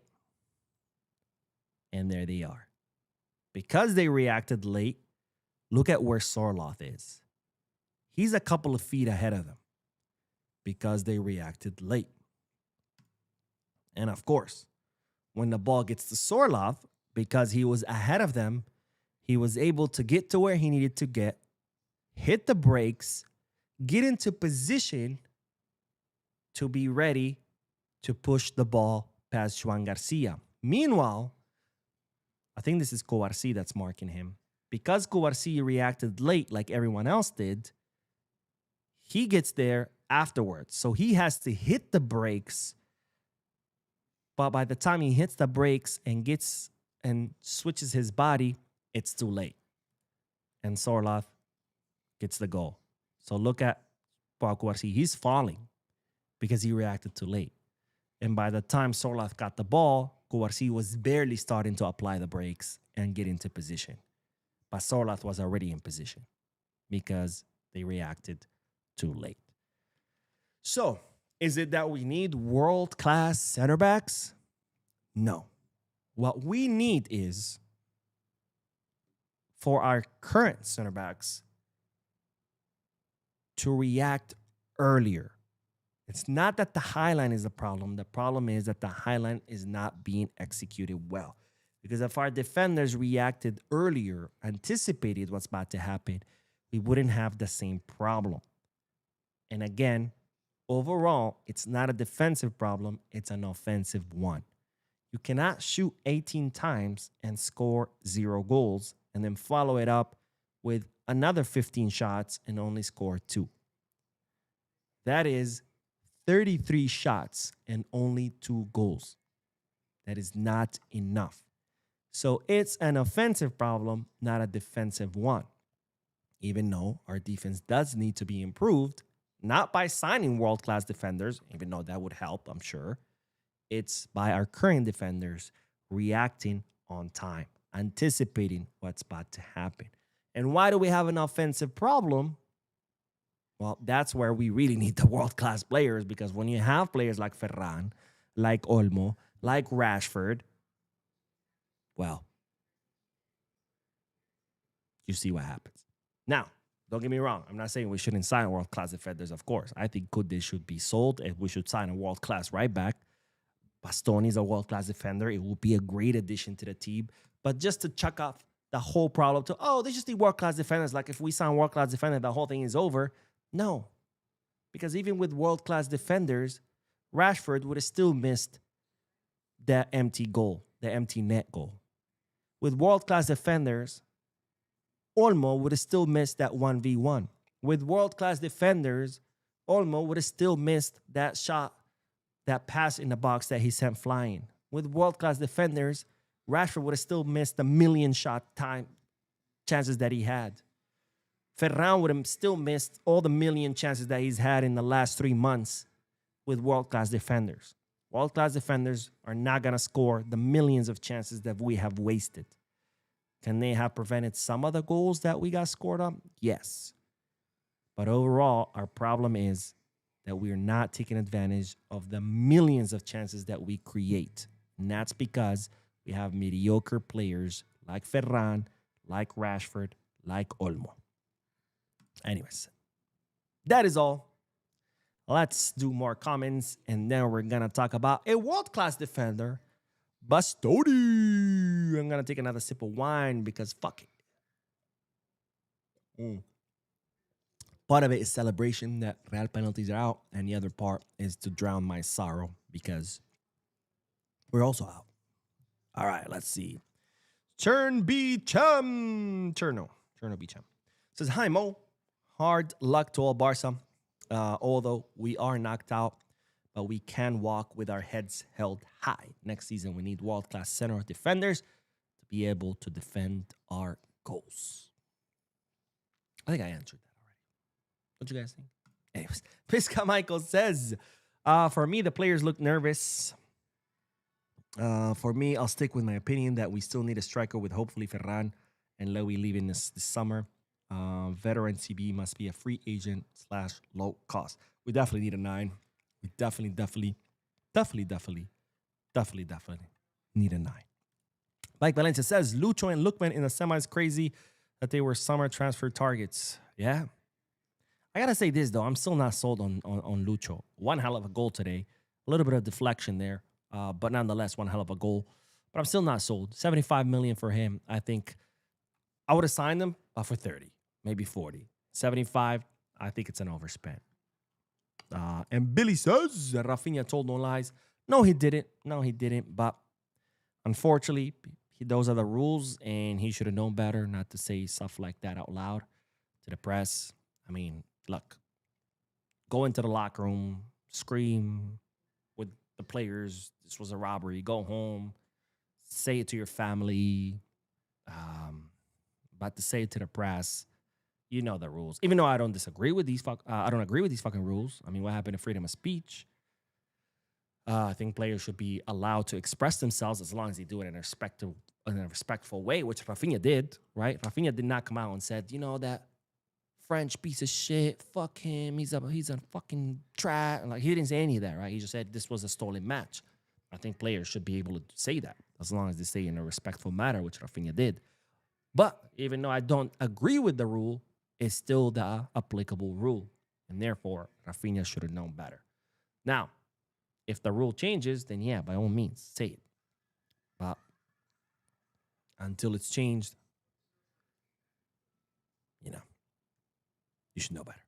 And there they are. Because they reacted late, look at where Sorloth is. He's a couple of feet ahead of them because they reacted late. And of course, when the ball gets to Sorloth, because he was ahead of them, he was able to get to where he needed to get, hit the brakes, get into position to be ready to push the ball past Juan Garcia. Meanwhile, I think this is Cubarsí that's marking him. Because Cubarsí reacted late like everyone else did, he gets there afterwards. So he has to hit the brakes. But by the time he hits the brakes and gets and switches his body, it's too late. And Sorloth gets the goal. So look at Pau Cubarsí. He's falling because he reacted too late. And by the time Sorloth got the ball, Cubarsí was barely starting to apply the brakes and get into position. But Sorloth was already in position because they reacted too late. So, is it that we need world-class center backs? No. What we need is for our current center backs to react earlier. It's not that the highline is the problem. The problem is that the highline is not being executed well. Because if our defenders reacted earlier, anticipated what's about to happen, we wouldn't have the same problem. And again, overall, it's not a defensive problem. It's an offensive one. You cannot shoot 18 times and score 0 goals and then follow it up with another 15 shots and only score 2. That is 33 shots and only 2 goals. That is not enough. So it's an offensive problem, not a defensive one. Even though our defense does need to be improved, not by signing world-class defenders, even though that would help, I'm sure. It's by our current defenders reacting on time, anticipating what's about to happen. And why do we have an offensive problem? Well, that's where we really need the world-class players, because when you have players like Ferran, like Olmo, like Rashford, well, you see what happens. Now, don't get me wrong. I'm not saying we shouldn't sign world-class defenders, of course. I think Koundé should be sold and we should sign a world-class right back. Bastoni is a world-class defender. It will be a great addition to the team. But just to chuck off the whole problem to, oh, they just need world-class defenders. Like if we sign world-class defender, the whole thing is over. No. Because even with world-class defenders, Rashford would have still missed that empty goal, the empty net goal. With world-class defenders, Olmo would have still missed that 1v1. With world-class defenders, Olmo would have still missed that shot, that pass in the box that he sent flying. With world-class defenders, Rashford would have still missed the million shot time chances that he had. Ferran would have still missed all the million chances that he's had in the last 3 months with world-class defenders. World-class defenders are not going to score the millions of chances that we have wasted. Can they have prevented some of the goals that we got scored on? Yes. But overall, our problem is that we are not taking advantage of the millions of chances that we create. And that's because we have mediocre players like Ferran, like Rashford, like Olmo. Anyways, that is all. Let's do more comments, and then we're going to talk about a world-class defender, Bastoni. I'm going to take another sip of wine because fuck it. Part of it is celebration that Real penalties are out, and the other part is to drown my sorrow because we're also out. All right, let's see. Cherno Beecham says, hi, Mo. Hard luck to all Barca. Although we are knocked out, but we can walk with our heads held high. Next season, we need world-class center defenders to be able to defend our goals. I think I answered that already. What do you guys think? Anyways, Pisca Michael says, for me, the players look nervous. For me, I'll stick with my opinion that we still need a striker with hopefully Ferran and Lewy leaving this summer. Veteran CB must be a free agent / low cost. We definitely need a 9. We definitely need a 9. Mike Valencia says, Lucho and Lookman in the semis crazy that they were summer transfer targets. Yeah. I got to say this, though. I'm still not sold on Lucho. One hell of a goal today. A little bit of deflection there. But nonetheless, one hell of a goal. But I'm still not sold. 75 million for him. I think I would have signed him for 30, maybe 40. 75, I think it's an overspend. And Billy says that Raphinha told no lies. No, he didn't. But unfortunately, those are the rules, and he should have known better not to say stuff like that out loud to the press. I mean, look, go into the locker room, scream with the players, this was a robbery. Go home, say it to your family. But to say it to the press, you know the rules. Even though I don't disagree with these, I don't agree with these fucking rules. I mean, what happened to freedom of speech? I think players should be allowed to express themselves as long as they do it in a respectful way, which Raphinha did, right? Raphinha did not come out and said, you know, that French piece of shit, fuck him, he's a fucking trash. Like, he didn't say any of that, right? He just said this was a stolen match. I think players should be able to say that as long as they say in a respectful manner, which Raphinha did. But even though I don't agree with the rule, it's still the applicable rule. And therefore, Raphinha should have known better. Now, if the rule changes, then yeah, by all means, say it. But until it's changed, you know, you should know better.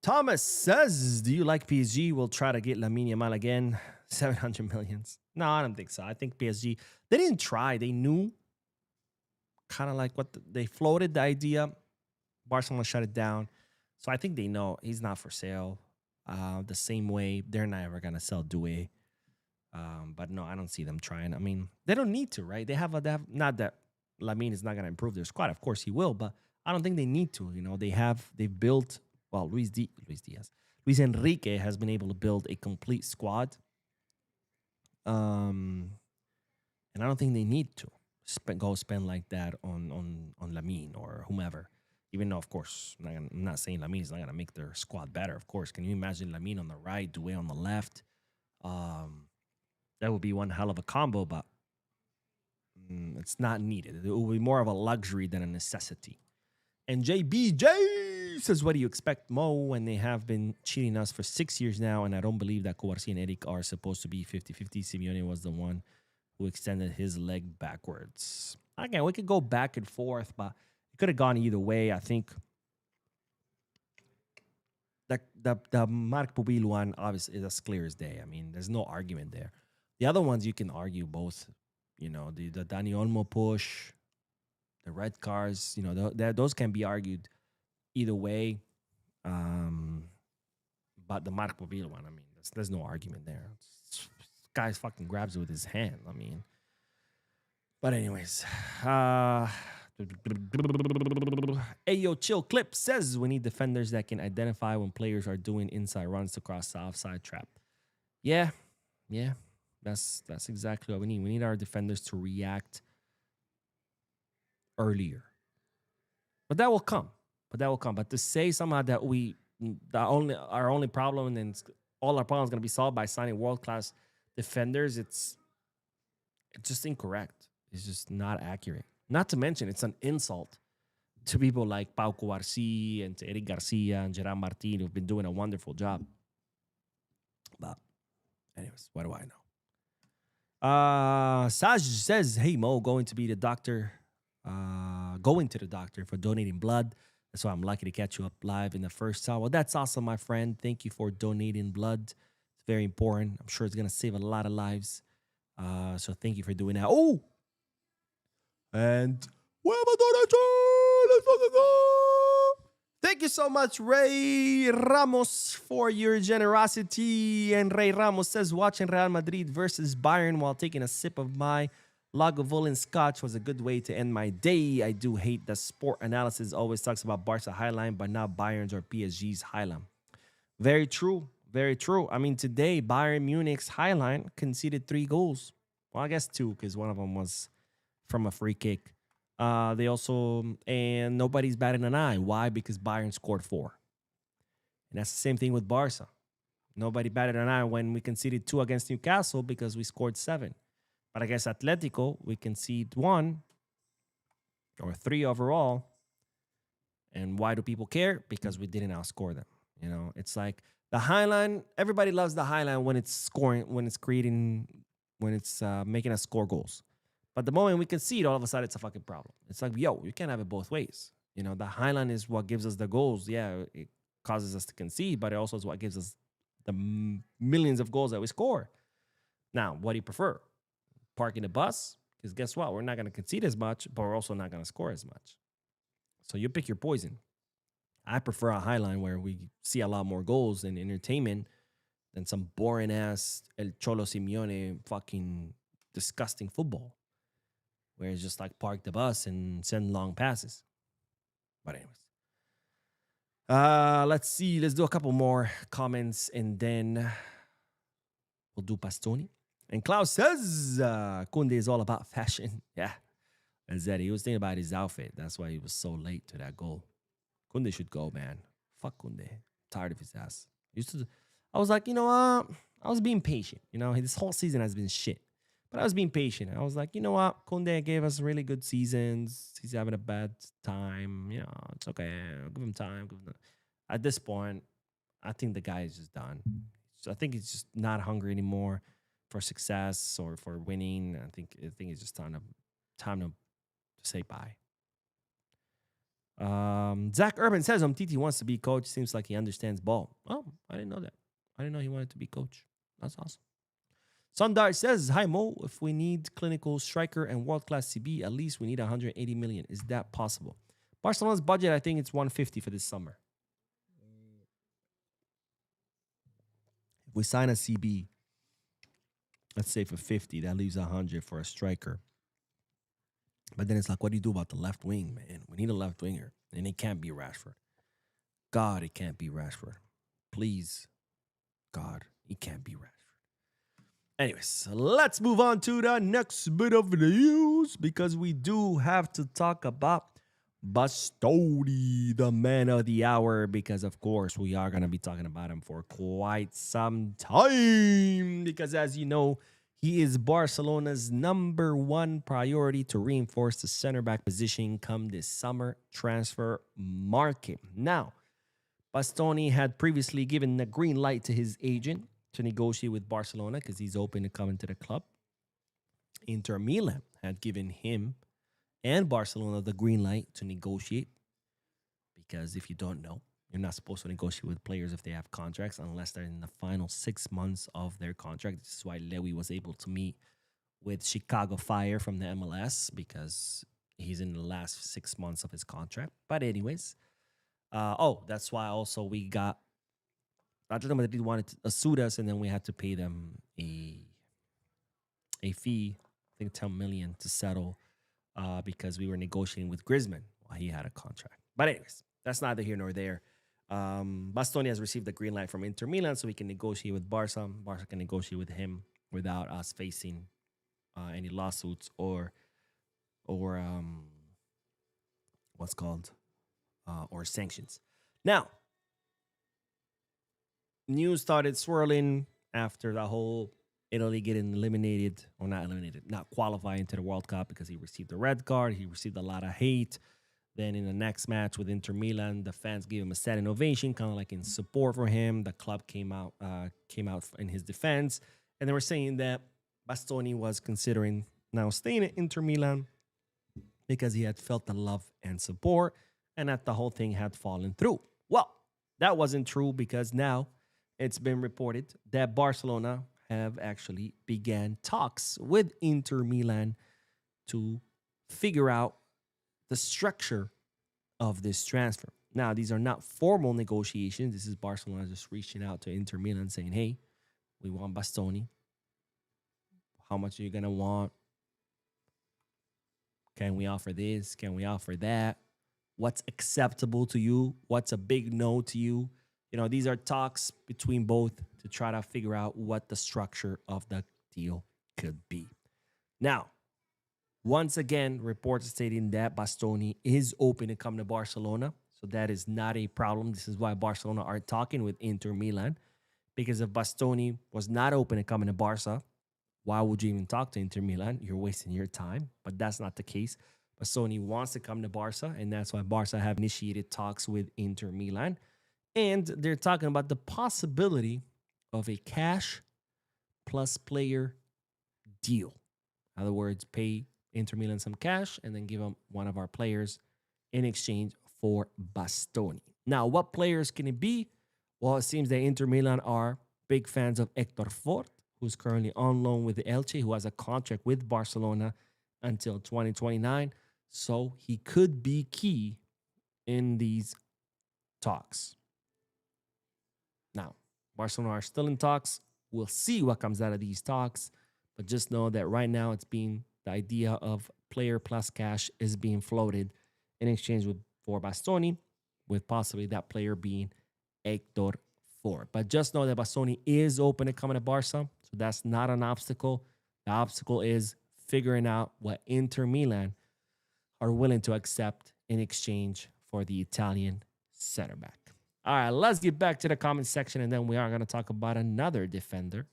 Thomas says, do you like PSG? We'll try to get Lamine Yamal again. 700 millions. No, I don't think so. I think PSG, they didn't try. They knew kind of like they floated the idea. Barcelona shut it down. So I think they know he's not for sale. The same way they're not ever going to sell Doué. But no, I don't see them trying. I mean, they don't need to, right? They have not that Lamine is not going to improve their squad. Of course he will, but I don't think they need to. You know, they've built, well, Luis Enrique has been able to build a complete squad. And I don't think they need to spend like that on Lamine or whomever. Even though, of course, I'm not saying Lamine is not going to make their squad better. Of course, can you imagine Lamine on the right, Doué on the left? That would be one hell of a combo, but it's not needed. It will be more of a luxury than a necessity. And JBJ says, what do you expect, Mo, when they have been cheating us for 6 years now, and I don't believe that Kouarsi and Eric are supposed to be 50-50. Simeone was the one who extended his leg backwards. Again, we could go back and forth, but it could have gone either way. I think the Marc Pubil one, obviously, is as clear as day. I mean, there's no argument there. The other ones, you can argue both. You know, the Dani Olmo push, the red cards, you know, those can be argued either way. But the Marc Pubil one, I mean, there's no argument there. Guys fucking grabs it with his hand. I mean, but anyways, Ayo Chill Clip says we need defenders that can identify when players are doing inside runs to cross the offside trap. Yeah, yeah, that's exactly what we need. We need our defenders to react earlier, but that will come. But to say somehow that our only problem and all our problems going to be solved by signing world class defenders, it's just incorrect. It's just not accurate. Not to mention, it's an insult to people like Pau Cubarsí and to Eric Garcia and Gerard Martin, who've been doing a wonderful job. But anyways, what do I know? Saj says, "Hey Mo, going to the doctor for donating blood. That's why I'm lucky to catch you up live in the first hour." Well, that's awesome, my friend. Thank you for donating blood. It's very important. I'm sure it's gonna save a lot of lives. So thank you for doing that. Oh, and we have a donation. Let's fucking go. Thank you so much, Ray Ramos, for your generosity. And Ray Ramos says, watching Real Madrid versus Bayern while taking a sip of my Lagavulin Scotch was a good way to end my day. I do hate that sport analysis always talks about Barca Highline, but not Bayern's or PSG's Highline. Very true. Very true. I mean, today, Bayern Munich's Highline conceded 3 goals. Well, I guess 2, because one of them was from a free kick. They also, and nobody's batting an eye. Why? Because Bayern scored 4. And that's the same thing with Barca. Nobody batted an eye when we conceded 2 against Newcastle because we scored 7. But I guess Atletico, we conceded 1 or 3 overall. And why do people care? Because we didn't outscore them. You know, it's like the Highline. Everybody loves the Highline when it's scoring, when it's creating, when it's making us score goals. But the moment we concede, all of a sudden, it's a fucking problem. It's like, yo, you can't have it both ways. You know, the Highline is what gives us the goals. Yeah, it causes us to concede, but it also is what gives us the millions of goals that we score. Now, what do you prefer? Parking the bus? Because guess what? We're not going to concede as much, but we're also not going to score as much. So you pick your poison. I prefer a Highline where we see a lot more goals and entertainment than some boring-ass El Cholo Simeone fucking disgusting football, where it's just like park the bus and send long passes. But anyways. Let's see. Let's do a couple more comments and then we'll do Bastoni. And Klaus says, Kunde is all about fashion. Yeah. As that he was thinking about his outfit. That's why he was so late to that goal. Kunde should go, man. Fuck Kunde. Tired of his ass. I was like, you know what? I was being patient. You know, this whole season has been shit. But I was being patient. I was like, you know what? Kunde gave us really good seasons. He's having a bad time. You know, it's okay. I'll give him time. At this point, I think the guy is just done. So I think he's just not hungry anymore for success or for winning. I think it's just time to say bye. Zach Urban says Titi wants to be coach. Seems like he understands ball. Oh, I didn't know that. I didn't know he wanted to be coach. That's awesome. Sundar says, hi Mo, if we need clinical striker and world-class CB, at least we need 180 million. Is that possible? Barcelona's budget, I think it's 150 for this summer. If we sign a CB, let's say for 50, that leaves 100 for a striker. But then it's like, what do you do about the left wing, man? We need a left winger. And it can't be Rashford. God, it can't be Rashford. Please, God, it can't be Rashford. Anyways, let's move on to the next bit of the news because we do have to talk about Bastoni, the man of the hour, because, of course, we are going to be talking about him for quite some time because, as you know, he is Barcelona's #1 priority to reinforce the center back position come this summer transfer market. Now, Bastoni had previously given the green light to his agent to negotiate with Barcelona because he's open to coming to the club. Inter Milan had given him and Barcelona the green light to negotiate because if you don't know, you're not supposed to negotiate with players if they have contracts unless they're in the final 6 months of their contract. This is why Lewy was able to meet with Chicago Fire from the MLS because he's in the last 6 months of his contract. But anyways, that's why also we got Atletico Madrid wanted to sue us, and then we had to pay them a fee, I think 10 million to settle because we were negotiating with Griezmann while he had a contract. But anyways, that's neither here nor there. Bastoni has received the green light from Inter Milan, so we can negotiate with Barca. Barca can negotiate with him without us facing any lawsuits or what's called or sanctions. Now, news started swirling after the whole Italy getting eliminated, or not eliminated, not qualifying to the World Cup because he received a red card. He received a lot of hate. Then in the next match with Inter Milan, the fans gave him a standing ovation, kind of like in support for him. The club came out in his defense, and they were saying that Bastoni was considering now staying at Inter Milan because he had felt the love and support, and that the whole thing had fallen through. Well, that wasn't true, because now it's been reported that Barcelona have actually began talks with Inter Milan to figure out the structure of this transfer. Now, these are not formal negotiations. This is Barcelona just reaching out to Inter Milan saying, hey, we want Bastoni. How much are you going to want? Can we offer this? Can we offer that? What's acceptable to you? What's a big no to you? You know, these are talks between both to try to figure out what the structure of the deal could be. Now, once again, reports stating that Bastoni is open to come to Barcelona. So that is not a problem. This is why Barcelona are talking with Inter Milan. Because if Bastoni was not open to coming to Barca, why would you even talk to Inter Milan? You're wasting your time. But that's not the case. Bastoni wants to come to Barca, and that's why Barca have initiated talks with Inter Milan. And they're talking about the possibility of a cash plus player deal. In other words, pay Inter Milan some cash and then give them one of our players in exchange for Bastoni. Now, what players can it be? Well, it seems that Inter Milan are big fans of Héctor Fort, who's currently on loan with Elche, who has a contract with Barcelona until 2029. So he could be key in these talks. Now, Barcelona are still in talks. We'll see what comes out of these talks. But just know that right now the idea of player plus cash is being floated in exchange for Bastoni, with possibly that player being Héctor Fort. But just know that Bastoni is open to coming to Barca, so that's not an obstacle. The obstacle is figuring out what Inter Milan are willing to accept in exchange for the Italian center back. All right, let's get back to the comment section, and then we are going to talk about another defender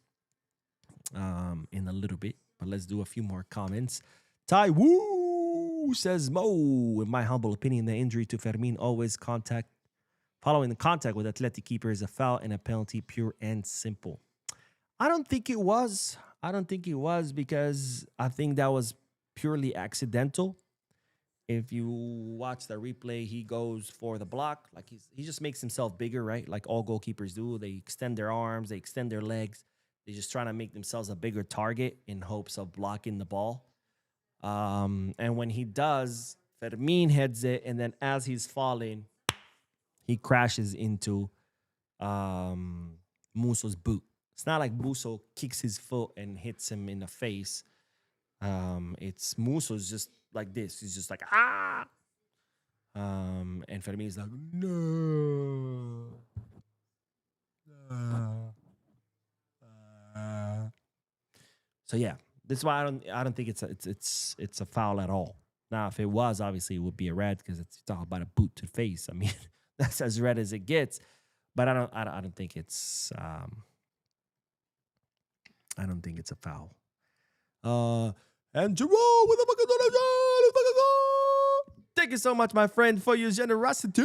in a little bit. But let's do a few more comments. Tai Woo says, Mo, in my humble opinion, the injury to Fermin following the contact with Athletic keeper is a foul and a penalty, pure and simple. I don't think it was. Because I think that was purely accidental. If you watch the replay, he goes for the block. Like he just makes himself bigger, right? Like all goalkeepers do. They extend their arms, they extend their legs. They just try to make themselves a bigger target in hopes of blocking the ball. And when he does, Fermin heads it, and then as he's falling, he crashes into Muso's boot. It's not like Muso kicks his foot and hits him in the face. It's Muso's just like this. He's just like, ah! And Fermin's like, no. So yeah, that's why I don't think it's a foul at all. Now, if it was, obviously it would be a red, because it's talking about a boot to the face. I mean, that's as red as it gets. But I don't think it's a foul. And Jerome with a thank you so much, my friend, for your generosity.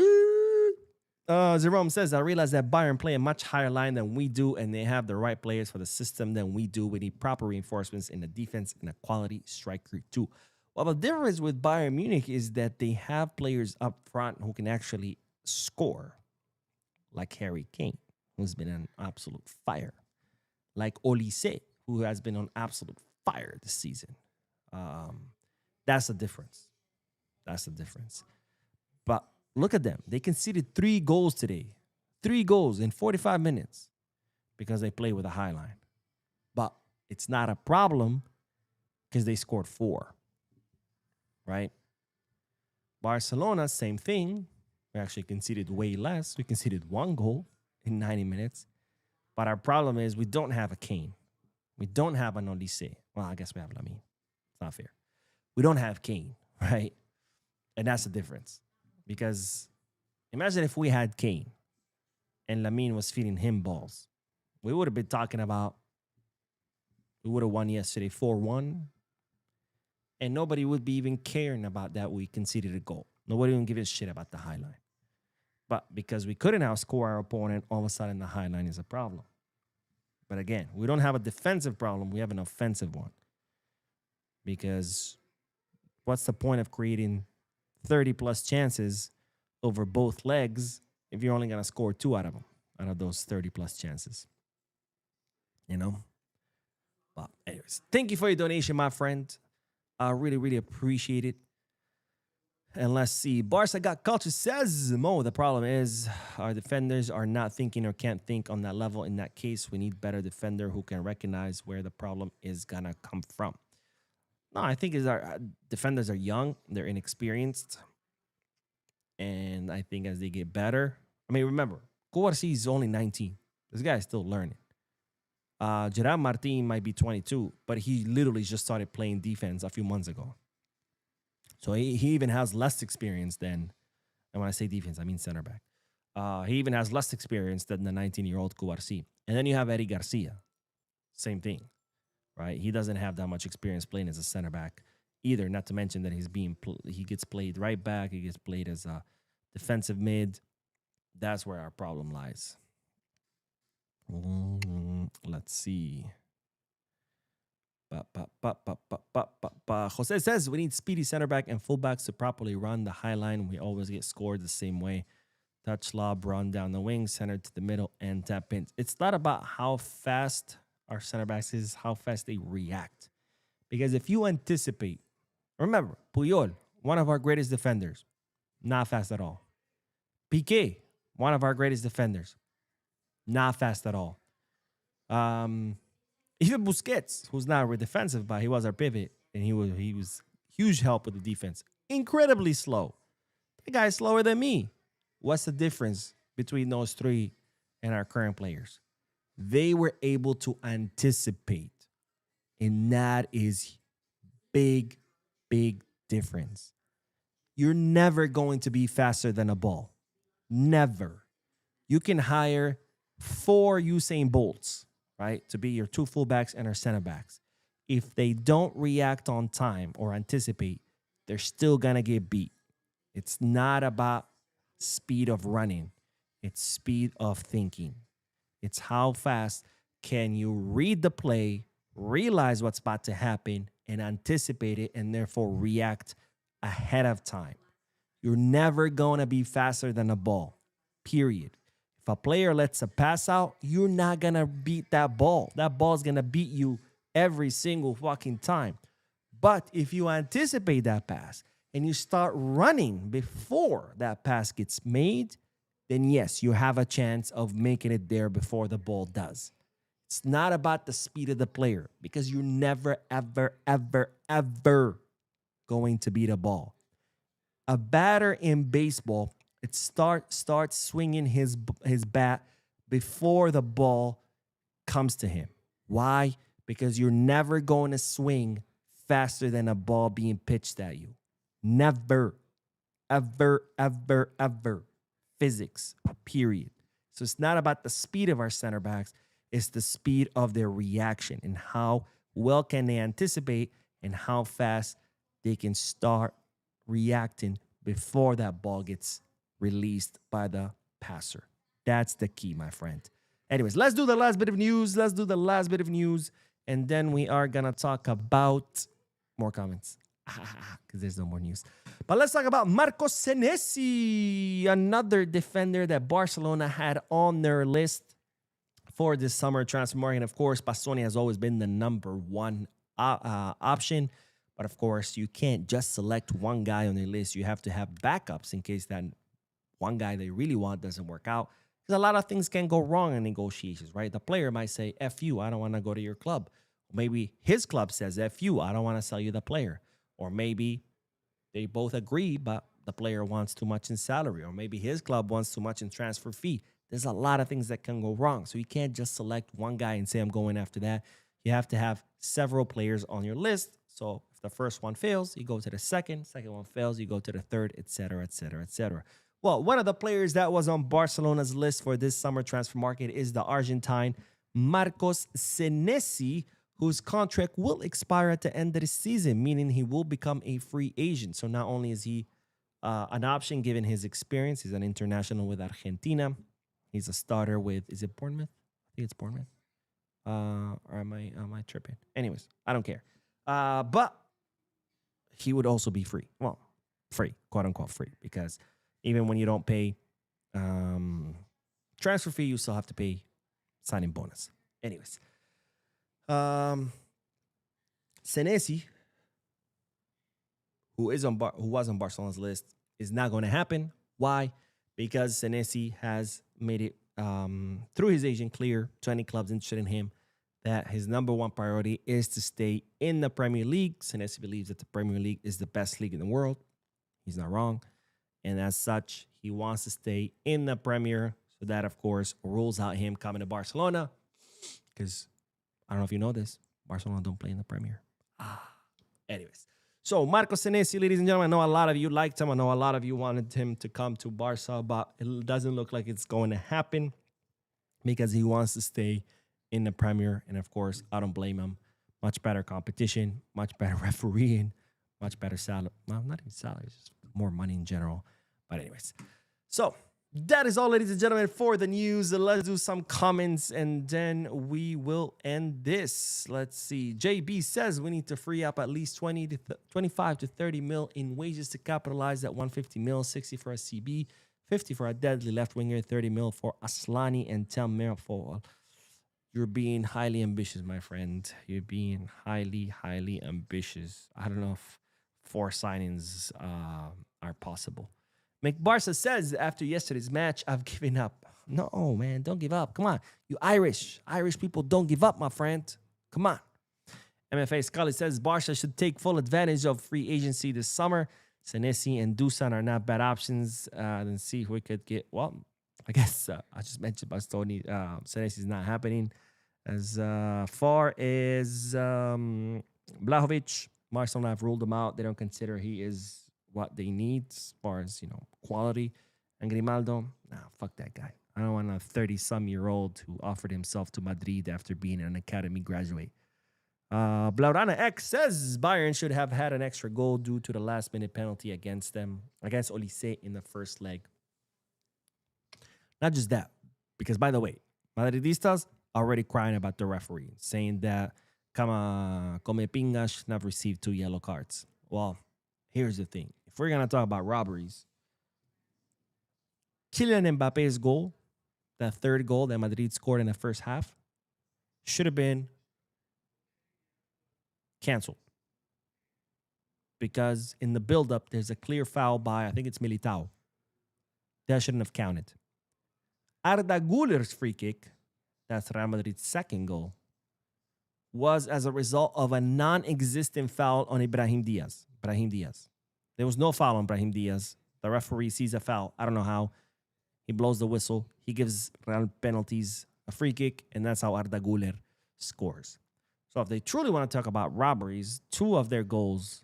Jerome says, I realize that Bayern play a much higher line than we do, and they have the right players for the system than we do. We need proper reinforcements in the defense and a quality striker too. Well, the difference with Bayern Munich is that they have players up front who can actually score, like Harry Kane, who's been on absolute fire, like Olise, who has been on absolute fire this season. That's the difference. But look at them. They conceded 3 goals today. 3 goals in 45 minutes because they play with a high line. But it's not a problem because they scored 4. right? Barcelona, same thing. We actually conceded way less. We conceded 1 goal in 90 minutes. But our problem is we don't have a Kane. We don't have an Olise. Well, I guess we have Lamine. It's not fair. We don't have Kane, right? And that's the difference. Because imagine if we had Kane and Lamine was feeding him balls. We would have been talking about, we would have won yesterday 4-1. And nobody would be even caring about that we conceded a goal. Nobody would give a shit about the high line. But because we couldn't outscore our opponent, all of a sudden the high line is a problem. But again, we don't have a defensive problem. We have an offensive one. Because what's the point of creating 30-plus chances over both legs if you're only going to score 2 out of them, out of those 30-plus chances? You know? But anyways, thank you for your donation, my friend. I really, really appreciate it. And let's see. Barca got culture, says Mo. The problem is our defenders are not thinking or can't think on that level. In that case, we need better defender who can recognize where the problem is going to come from. No, I think our defenders are young. They're inexperienced. And I think as they get better, I mean, remember, Covarci is only 19. This guy is still learning. Gerard Martin might be 22, but he literally just started playing defense a few months ago. So he even has less experience than, and when I say defense, I mean center back. He even has less experience than the 19-year-old Covarci. And then you have Eddie Garcia. Same thing, right? He doesn't have that much experience playing as a center back either, not to mention that he gets played right back. He gets played as a defensive mid. That's where our problem lies. Let's see. Jose says we need speedy center back and fullbacks to properly run the high line. We always get scored the same way. Touch lob, run down the wing, center to the middle, and tap in. It's not about how fast our center backs is, how fast they react. Because if you anticipate, remember, Puyol, one of our greatest defenders, not fast at all. Piqué, one of our greatest defenders, not fast at all. Even Busquets, who's not really defensive, but he was our pivot, and he was huge help with the defense. Incredibly slow. The guy's slower than me. What's the difference between those three and our current players? They were able to anticipate, and that is big, big difference. You're never going to be faster than a ball. Never. You can hire 4 Usain Bolts, right, to be your 2 fullbacks and our center backs. If they don't react on time or anticipate, they're still going to get beat. It's not about speed of running. It's speed of thinking. It's how fast can you read the play, realize what's about to happen, and anticipate it, and therefore react ahead of time. You're never going to be faster than a ball, period. If a player lets a pass out, you're not going to beat that ball. That ball's going to beat you every single fucking time. But if you anticipate that pass and you start running before that pass gets made, then yes, you have a chance of making it there before the ball does. It's not about the speed of the player because you're never, ever, ever, ever going to beat a ball. A batter in baseball, it starts swinging his bat before the ball comes to him. Why? Because you're never going to swing faster than a ball being pitched at you. Never, ever, ever, ever. Physics, period. So it's not about the speed of our center backs. It's the speed of their reaction and how well can they anticipate and how fast they can start reacting before that ball gets released by the passer. That's the key, my friend. Anyways, let's do the last bit of news. And then we are going to talk about more comments because there's no more news. But let's talk about Marcos Senesi, another defender that Barcelona had on their list for this summer transfer market. And of course, Bastoni has always been the number one option. But of course, you can't just select one guy on the list. You have to have backups in case that one guy they really want doesn't work out. Because a lot of things can go wrong in negotiations, right? The player might say, F you, I don't want to go to your club. Maybe his club says, F you, I don't want to sell you the player. Or maybe they both agree, but the player wants too much in salary, or maybe his club wants too much in transfer fee. There's a lot of things that can go wrong. So you can't just select one guy and say, I'm going after that. You have to have several players on your list. So if the first one fails, you go to the second one fails, you go to the third, etc., etc., etc. Well, one of the players that was on Barcelona's list for this summer transfer market is the Argentine Marcos Senesi, whose contract will expire at the end of the season, meaning he will become a free agent. So not only is he an option given his experience, he's an international with Argentina. He's a starter with, is it Bournemouth? I think it's Bournemouth. Or am I tripping? Anyways, I don't care. But he would also be free. Well, free, quote unquote free, because even when you don't pay transfer fee, you still have to pay signing bonus. Anyways, Senesi, who was on Barcelona's list, is not going to happen. Why? Because Senesi has made it through his agent clear to any clubs interested in him that his number one priority is to stay in the Premier League. Senesi believes that the Premier League is the best league in the world. He's not wrong. And as such, he wants to stay in the Premier. So that, of course, rules out him coming to Barcelona. Because I don't know if you know this, Barcelona don't play in the Premier. Anyways. So Marcos Senesi, ladies and gentlemen, I know a lot of you liked him. I know a lot of you wanted him to come to Barca, but it doesn't look like it's going to happen because he wants to stay in the Premier. And of course, I don't blame him. Much better competition, much better refereeing, much better salary. Well, not even salary, just more money in general. But anyways, so that is all, ladies and gentlemen, for the news. Let's do some comments and then we will end this. Let's see. JB says we need to free up at least 25 to 30 mil in wages to capitalize at 150 mil, 60 for a CB, 50 for a deadly left winger, 30 mil for Aslani, and 10 mil for. You're being highly ambitious, my friend. You're being highly, highly ambitious. I don't know if 4 signings are possible. McBarca says, after yesterday's match, I've given up. No, man, don't give up. Come on. You Irish people don't give up, my friend. Come on. MFA Scully says, Barca should take full advantage of free agency this summer. Senesi and Dusan are not bad options. Then see if we could get, well, I guess I just mentioned Bastoni. Senesi is not happening. As far as Blahovic, Barcelona have ruled him out. They don't consider he is what they need as far as, quality. And Grimaldo, fuck that guy. I don't want a 30-some-year-old who offered himself to Madrid after being an academy graduate. Blaurana X says Bayern should have had an extra goal due to the last-minute penalty against Olise in the first leg. Not just that, because, by the way, Madridistas already crying about the referee, saying that Come Pingas should have received 2 yellow cards. Well, here's the thing. If we're going to talk about robberies, Kylian Mbappe's goal, that third goal that Madrid scored in the first half, should have been canceled. Because in the build-up, there's a clear foul by, I think it's Militao. That shouldn't have counted. Arda Güler's free kick, that's Real Madrid's second goal, was as a result of a non-existent foul on Brahim Diaz. There was no foul on Brahim Diaz. The referee sees a foul. I don't know how. He blows the whistle. He gives Real penalties, a free kick, and that's how Arda Güler scores. So if they truly want to talk about robberies, 2 of their goals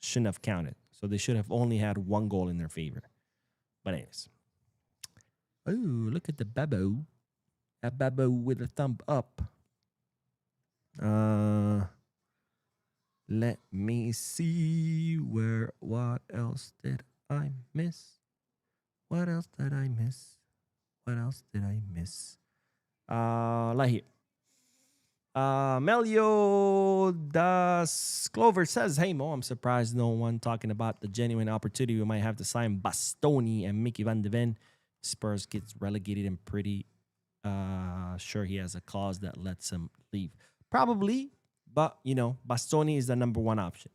shouldn't have counted. So they should have only had 1 goal in their favor. But anyways. Oh, look at the Babo. That Babo with a thumb up. Let me see what else did I miss? What else did I miss? Like here. Melio Das Clover says, hey Mo, I'm surprised no one talking about the genuine opportunity we might have to sign Bastoni and Mickey van de Ven. Spurs gets relegated and pretty sure he has a clause that lets him leave. Probably, but, Bastoni is the number 1 option.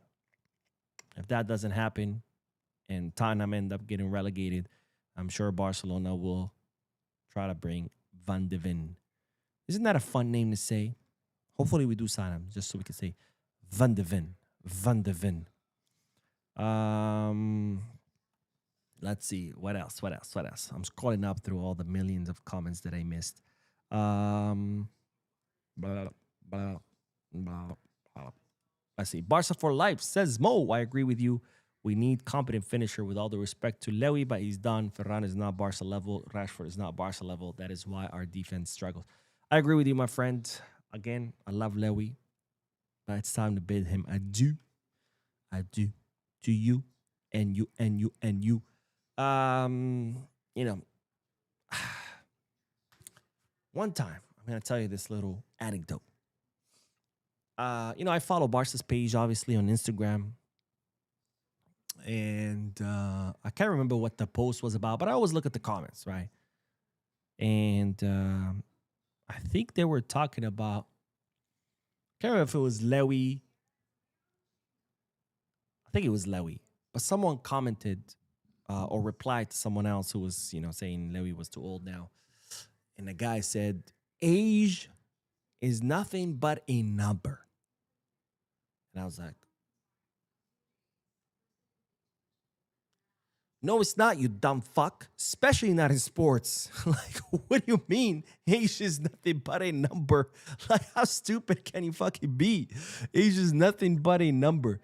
If that doesn't happen and Tottenham end up getting relegated, I'm sure Barcelona will try to bring Van de Ven. Isn't that a fun name to say? Hopefully we do sign him, just so we can say Van de Ven. Let's see. What else? What else? What else? I'm scrolling up through all the millions of comments that I missed. Blah, blah, blah, blah. Let's see. Barca for life says Mo. I agree with you. We need competent finisher with all the respect to Lewy, but he's done. Ferran is not Barca level. Rashford is not Barca level. That is why our defense struggles. I agree with you, my friend. Again, I love Lewy, but it's time to bid him adieu. Adieu to you and you and you and you. You know, one time, I'm going to tell you this little anecdote. I follow Barca's page, obviously, on Instagram. And I can't remember what the post was about, but I always look at the comments, right? And I think they were talking about, I can't remember if it was Lewy. I think it was Lewy. But someone commented or replied to someone else who was, saying Lewy was too old now. And the guy said, age is nothing but a number. And I was like, no, it's not, you dumb fuck. Especially not in sports. Like, what do you mean? Age is nothing but a number. Like, how stupid can you fucking be? Age is nothing but a number.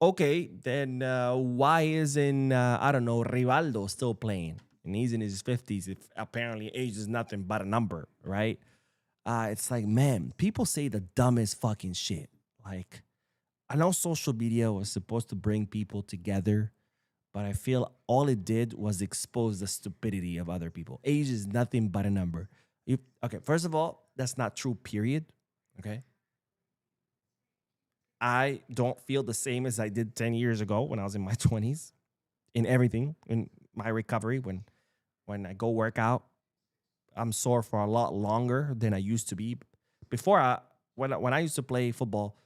Okay, then why isn't, Rivaldo still playing? And he's in his 50s. If apparently age is nothing but a number, right? It's like, man, people say the dumbest fucking shit. Like, I know social media was supposed to bring people together, but I feel all it did was expose the stupidity of other people. Age is nothing but a number. Okay, first of all, that's not true, period. Okay? I don't feel the same as I did 10 years ago when I was in my 20s in everything, in my recovery. When I go work out, I'm sore for a lot longer than I used to be. Before, when I used to play football,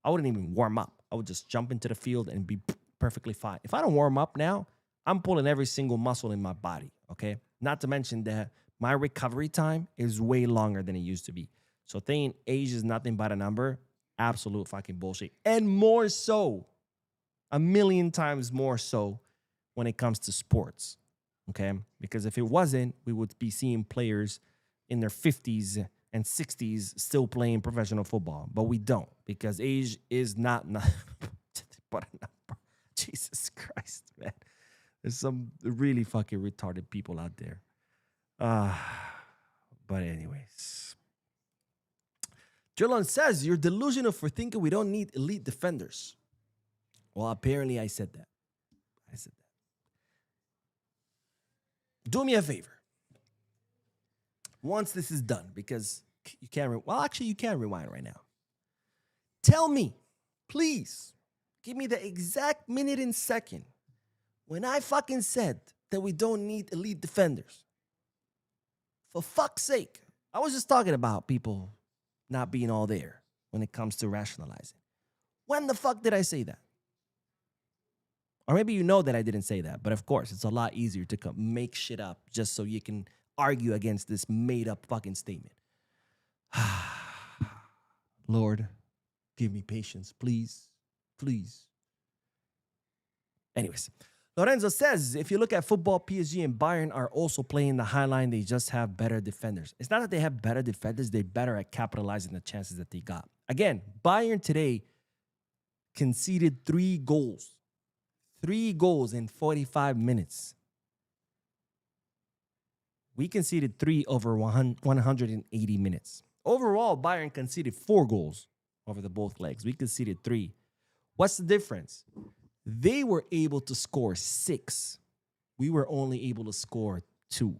I wouldn't even warm up. I would just jump into the field and be perfectly fine. If I don't warm up now, I'm pulling every single muscle in my body, okay? Not to mention that my recovery time is way longer than it used to be. So thinking age is nothing but a number, absolute fucking bullshit. And more so, a million times more so when it comes to sports, okay? Because if it wasn't, we would be seeing players in their 50s and 60s still playing professional football. But we don't, because age is not but a number. Jesus Christ, man. There's some really fucking retarded people out there. But anyways. Jolon says, you're delusional for thinking we don't need elite defenders. Well, apparently I said that. Do me a favor. Once this is done, because you can't, you can rewind right now. Tell me, please, give me the exact minute and second when I fucking said that we don't need elite defenders. For fuck's sake. I was just talking about people not being all there when it comes to rationalizing. When the fuck did I say that? Or maybe you know that I didn't say that, but of course, it's a lot easier to make shit up just so you can argue against this made-up fucking statement. Lord, give me patience, please. Please. Anyways, Lorenzo says, if you look at football, PSG and Bayern are also playing the high line. They just have better defenders. It's not that they have better defenders. They're better at capitalizing the chances that they got. Again, Bayern today conceded 3 goals. 3 goals in 45 minutes. We conceded 3 over 180 minutes. Overall, Bayern conceded 4 goals over the both legs. We conceded 3. What's the difference? They were able to score 6. We were only able to score 2.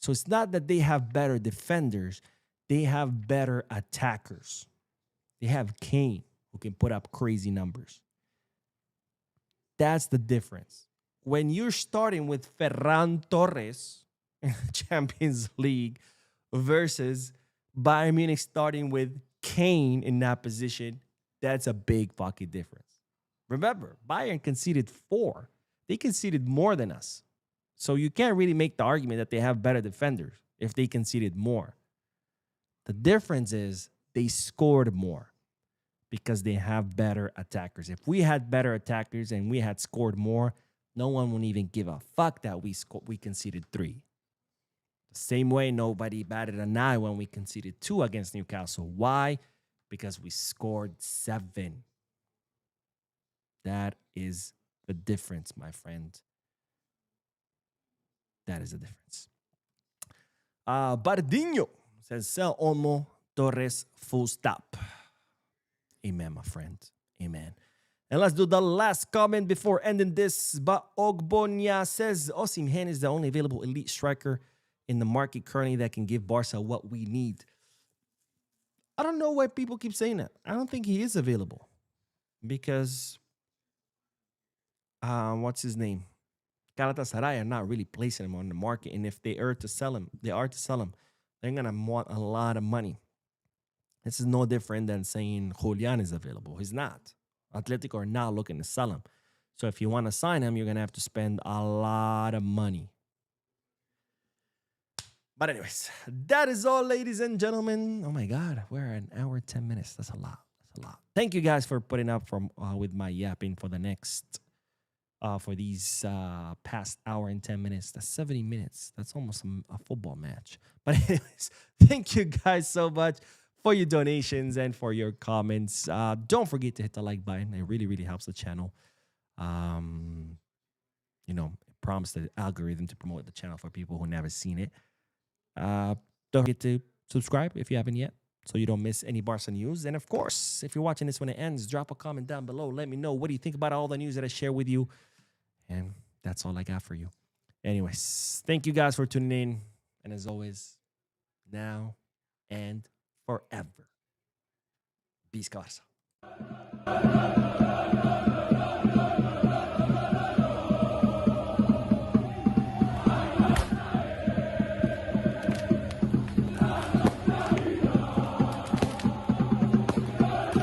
So it's not that they have better defenders. They have better attackers. They have Kane, who can put up crazy numbers. That's the difference. When you're starting with Ferran Torres in the Champions League versus Bayern Munich starting with Kane in that position, that's a big fucking difference. Remember, Bayern conceded 4. They conceded more than us. So you can't really make the argument that they have better defenders if they conceded more. The difference is they scored more. because they have better attackers. If we had better attackers and we had scored more, no one would even give a fuck that we conceded 3. The same way nobody batted an eye when we conceded 2 against Newcastle. Why? Because we scored 7. That is the difference, my friend. That is the difference. Bardinho says, sell Olmo, Torres, full stop. Amen, my friend. Amen. And let's do the last comment before ending this. But Ogbonya says, Osimhen is the only available elite striker in the market currently that can give Barca what we need. I don't know why people keep saying that. I don't think he is available. Because, what's his name? Galatasaray are not really placing him on the market. And if they are to sell him, they're going to want a lot of money. This is no different than saying Julian is available. He's not. Atletico are not looking to sell him. So if you want to sign him, you're going to have to spend a lot of money. But anyways, that is all, ladies and gentlemen. Oh my God, we're an hour, 10 minutes. That's a lot. That's a lot. Thank you guys for putting up with my yapping for the next, for these past hour and 10 minutes. That's 70 minutes. That's almost a football match. But anyways, thank you guys so much for your donations and for your comments. Don't forget to hit the like button. It really, really helps the channel. You know, it prompts the algorithm to promote the channel for people who never seen it. Don't forget to subscribe if you haven't yet, so you don't miss any Barca news. And of course, if you're watching this when it ends, drop a comment down below. Let me know, what do you think about all the news that I share with you? And that's all I got for you. Anyways, thank you guys for tuning in. And as always, now and forever, Peace, Barca.